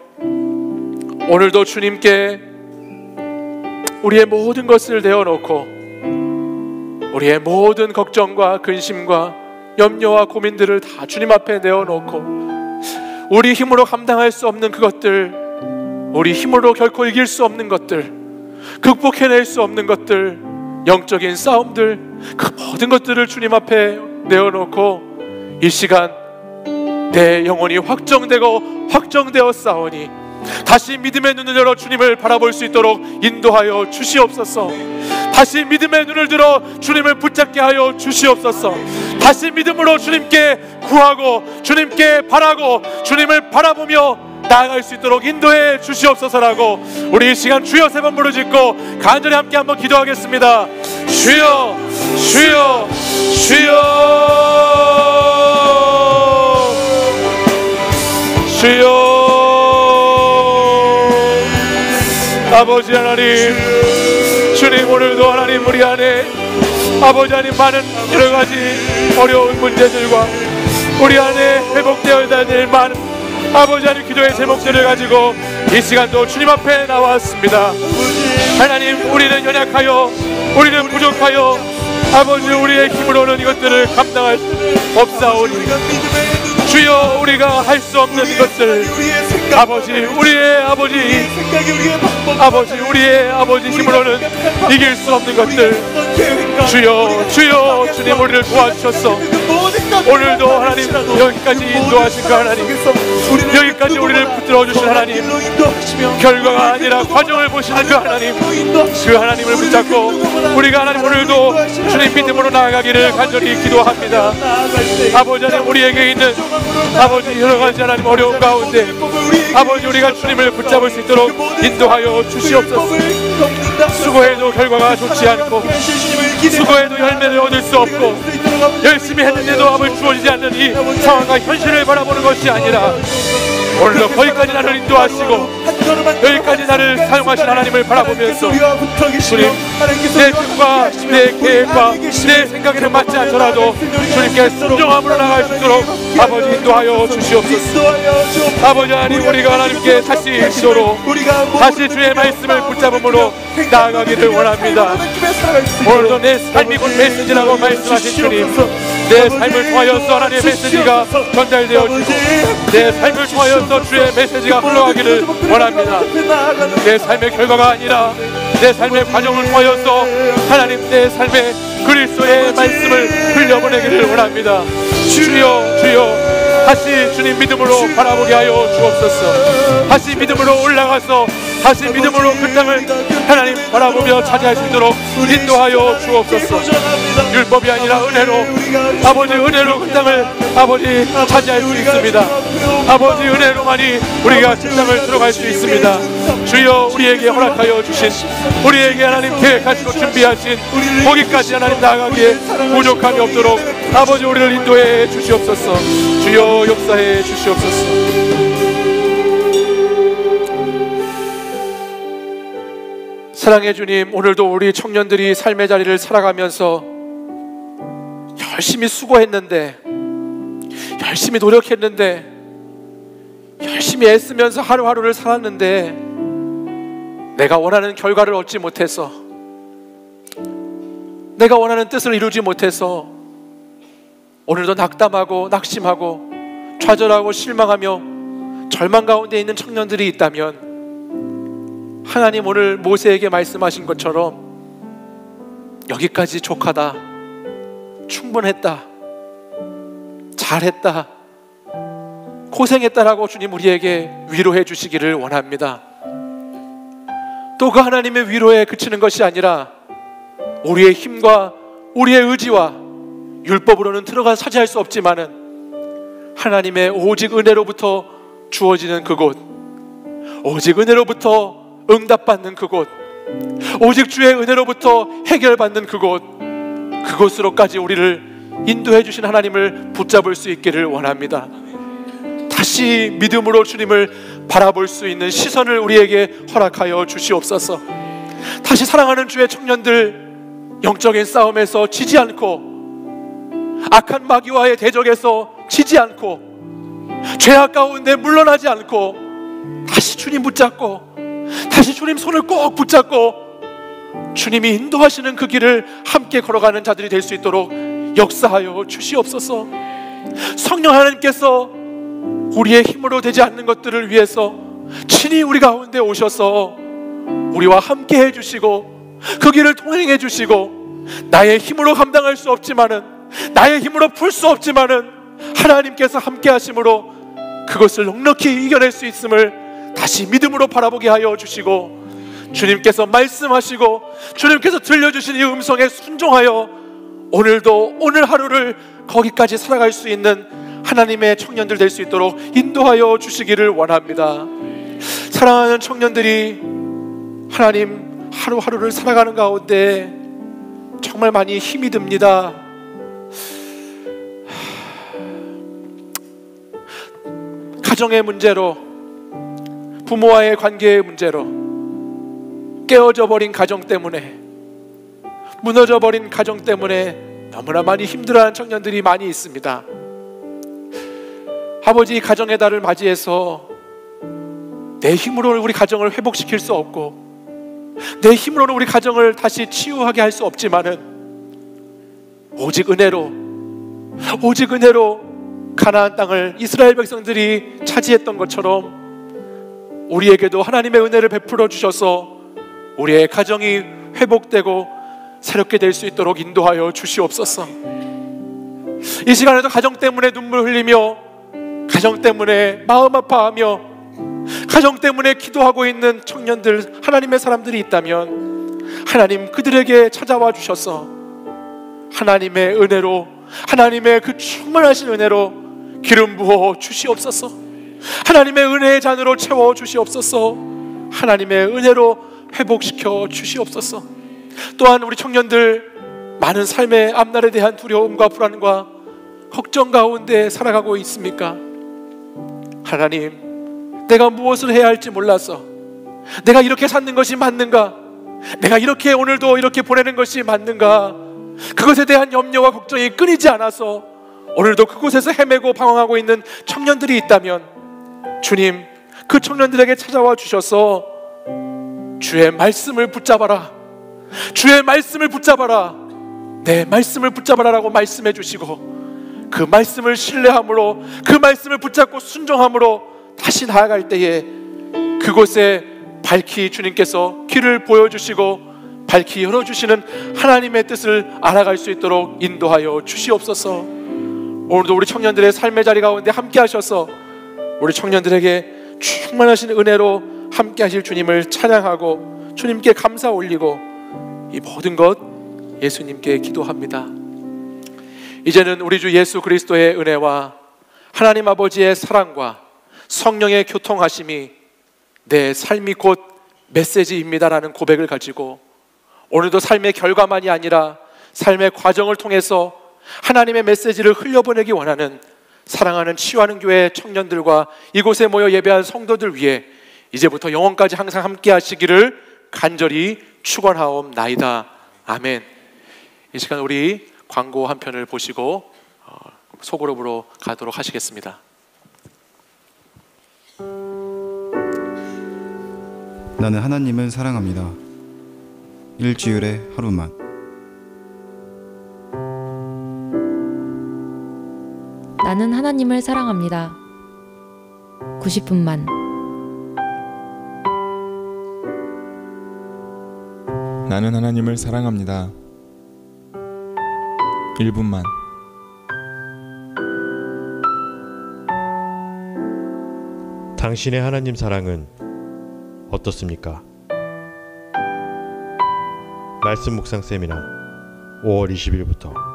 오늘도 주님께 우리의 모든 것을 내어놓고 우리의 모든 걱정과 근심과 염려와 고민들을 다 주님 앞에 내어놓고 우리 힘으로 감당할 수 없는 그것들, 우리 힘으로 결코 이길 수 없는 것들, 극복해낼 수 없는 것들, 영적인 싸움들, 그 모든 것들을 주님 앞에 내어놓고 이 시간 내 영혼이 확정되고 확정되었사오니 다시 믿음의 눈을 열어 주님을 바라볼 수 있도록 인도하여 주시옵소서. 다시 믿음의 눈을 들어 주님을 붙잡게 하여 주시옵소서. 다시 믿음으로 주님께 구하고 주님께 바라고 주님을 바라보며 나아갈 수 있도록 인도해 주시옵소서라고 우리 이 시간 주여 세 번 부르짖고 간절히 함께 한번 기도하겠습니다. 주여 주여 주여 주여. 아버지 하나님, 주님 오늘도 하나님 우리 안에 아버지 하나님 많은 여러가지 어려운 문제들과 우리 안에 회복되어야 될 많은 아버지 하나님 기도의 제목들을 가지고 이 시간도 주님 앞에 나왔습니다. 하나님, 우리는 연약하여 우리는 부족하여 아버지 우리의 힘으로는 이것들을 감당할 수 없사오니 주여, 우리가 할 수 없는 것들 아버지 우리의 아버지 힘으로는 이길 수 없는 것들 주여 주여 주님 우리를 도와주셔서 오늘도 하나님 여기까지 인도하신 그 하나님, 여기까지 우리를 붙들어 주신 하나님, 결과가 아니라 과정을 보시는 그 하나님, 그 하나님을 붙잡고 우리가 하나님 오늘도 주님 믿음으로 나아가기를 간절히 기도합니다. 아버지 하나님, 우리에게 있는 아버지 여러가지 하나님 어려운 가운데 아버지 우리가 주님을 붙잡을 수 있도록 인도하여 주시옵소서. 수고해도 결과가 좋지 않고 수고해도 열매를 얻을 수 없고 열심히 했는데도 아버지 주어지지 않는 이 상황과 현실을 바라보는 것이 아니라 오늘도 거기까지 나를 인도하시고 여기까지 나를 사용하신 하나님을 바라보면서 주님, 내 뜻과 내 계획과 내 생각에는 맞지 않더라도 주님께 순종함으로 나갈 수 있도록 아버지 인도하여 주시옵소서. 아버지 하나님, 우리가 하나님께 다시 기도로 다시 주의 말씀을 붙잡음으로 나아가기를 원합니다. 오늘도 내 삶이 곧 메시지라고 말씀하신 주님, 내 삶을 통하여서 하나님의 메시지가 전달되어지고 내 삶을 통하여서 주의 메시지가 흘러가기를 원합니다. 내 삶의 결과가 아니라 내 삶의 과정을 통하여서 하나님 내 삶의 그리스도의 말씀을 흘려보내기를 원합니다. 주여 주여, 다시 주님 믿음으로 바라보게 하여 주옵소서. 다시 믿음으로 올라가서 다시 믿음으로 그 땅을 하나님 바라보며 차지할 수 있도록 인도하여 주옵소서. 율법이 아니라 은혜로 아버지, 은혜로 그 땅을 아버지 차지할 수 있습니다. 아버지 은혜로만이 우리가 그 땅을 들어갈 수 있습니다. 주여, 우리에게 허락하여 주신, 우리에게 하나님 계획하시고 준비하신 거기까지 하나님 나아가기에 부족함이 없도록 아버지 우리를 인도해 주시옵소서. 주여 역사해 주시옵소서. 사랑해 주님, 오늘도 우리 청년들이 삶의 자리를 살아가면서 열심히 수고했는데, 열심히 노력했는데, 열심히 애쓰면서 하루하루를 살았는데 내가 원하는 결과를 얻지 못해서, 내가 원하는 뜻을 이루지 못해서 오늘도 낙담하고 낙심하고 좌절하고 실망하며 절망 가운데 있는 청년들이 있다면, 하나님 오늘 모세에게 말씀하신 것처럼 여기까지 족하다, 충분했다, 잘했다, 고생했다라고 주님 우리에게 위로해 주시기를 원합니다. 또 그 하나님의 위로에 그치는 것이 아니라 우리의 힘과 우리의 의지와 율법으로는 들어가 차지할 수 없지만은 하나님의 오직 은혜로부터 주어지는 그곳, 오직 은혜로부터 응답받는 그곳, 오직 주의 은혜로부터 해결받는 그곳, 그곳으로까지 우리를 인도해 주신 하나님을 붙잡을 수 있기를 원합니다. 다시 믿음으로 주님을 바라볼 수 있는 시선을 우리에게 허락하여 주시옵소서. 다시 사랑하는 주의 청년들, 영적인 싸움에서 지지 않고 악한 마귀와의 대적에서 지지 않고 죄악 가운데 물러나지 않고 다시 주님 붙잡고 다시 주님 손을 꼭 붙잡고 주님이 인도하시는 그 길을 함께 걸어가는 자들이 될 수 있도록 역사하여 주시옵소서. 성령 하나님께서 우리의 힘으로 되지 않는 것들을 위해서 친히 우리 가운데 오셔서 우리와 함께 해주시고 그 길을 통행해 주시고, 나의 힘으로 감당할 수 없지만은, 나의 힘으로 풀 수 없지만은 하나님께서 함께 하심으로 그것을 넉넉히 이겨낼 수 있음을 다시 믿음으로 바라보게 하여 주시고, 주님께서 말씀하시고 주님께서 들려주신 이 음성에 순종하여 오늘도 오늘 하루를 거기까지 살아갈 수 있는 하나님의 청년들 될 수 있도록 인도하여 주시기를 원합니다. 사랑하는 청년들이 하나님 하루하루를 살아가는 가운데 정말 많이 힘이 듭니다. 가정의 문제로, 부모와의 관계의 문제로, 깨어져 버린 가정 때문에, 무너져 버린 가정 때문에 너무나 많이 힘들어하는 청년들이 많이 있습니다. 아버지 가정의 달을 맞이해서 내 힘으로는 우리 가정을 회복시킬 수 없고, 내 힘으로는 우리 가정을 다시 치유하게 할 수 없지만은 오직 은혜로 가나안 땅을 이스라엘 백성들이 차지했던 것처럼 우리에게도 하나님의 은혜를 베풀어 주셔서 우리의 가정이 회복되고 새롭게 될 수 있도록 인도하여 주시옵소서. 이 시간에도 가정 때문에 눈물 흘리며, 가정 때문에 마음 아파하며, 가정 때문에 기도하고 있는 청년들, 하나님의 사람들이 있다면 하나님 그들에게 찾아와 주셔서 하나님의 은혜로, 하나님의 그 충만하신 은혜로 기름 부어 주시옵소서. 하나님의 은혜의 잔으로 채워 주시옵소서. 하나님의 은혜로 회복시켜 주시옵소서. 또한 우리 청년들 많은 삶의 앞날에 대한 두려움과 불안과 걱정 가운데 살아가고 있습니까? 하나님, 내가 무엇을 해야 할지 몰라서, 내가 이렇게 사는 것이 맞는가? 내가 이렇게 오늘도 이렇게 보내는 것이 맞는가? 그것에 대한 염려와 걱정이 끊이지 않아서 오늘도 그곳에서 헤매고 방황하고 있는 청년들이 있다면 주님, 그 청년들에게 찾아와 주셔서 주의 말씀을 붙잡아라, 주의 말씀을 붙잡아라, 내 말씀을 붙잡아라 라고 말씀해 주시고, 그 말씀을 신뢰함으로, 그 말씀을 붙잡고 순종함으로 다시 나아갈 때에 그곳에 밝히 주님께서 길을 보여주시고 밝히 열어주시는 하나님의 뜻을 알아갈 수 있도록 인도하여 주시옵소서. 오늘도 우리 청년들의 삶의 자리 가운데 함께 하셔서 우리 청년들에게 충만하신 은혜로 함께 하실 주님을 찬양하고 주님께 감사 올리고 이 모든 것 예수님께 기도합니다. 이제는 우리 주 예수 그리스도의 은혜와 하나님 아버지의 사랑과 성령의 교통하심이 내 삶이 곧 메시지입니다라는 고백을 가지고 오늘도 삶의 결과만이 아니라 삶의 과정을 통해서 하나님의 메시지를 흘려보내기 원하는 사랑하는 치유하는 교회 청년들과 이곳에 모여 예배한 성도들 위해 이제부터 영원까지 항상 함께 하시기를 간절히 축원하옵나이다. 아멘. 이 시간 우리 광고 한 편을 보시고 소그룹으로 가도록 하시겠습니다. 나는 하나님을 사랑합니다. 일주일에 하루만. 나는 하나님을 사랑합니다. 90분만. 나는 하나님을 사랑합니다. 1분만. 당신의 하나님 사랑은 어떻습니까? 말씀 묵상 세미나 5월 20일부터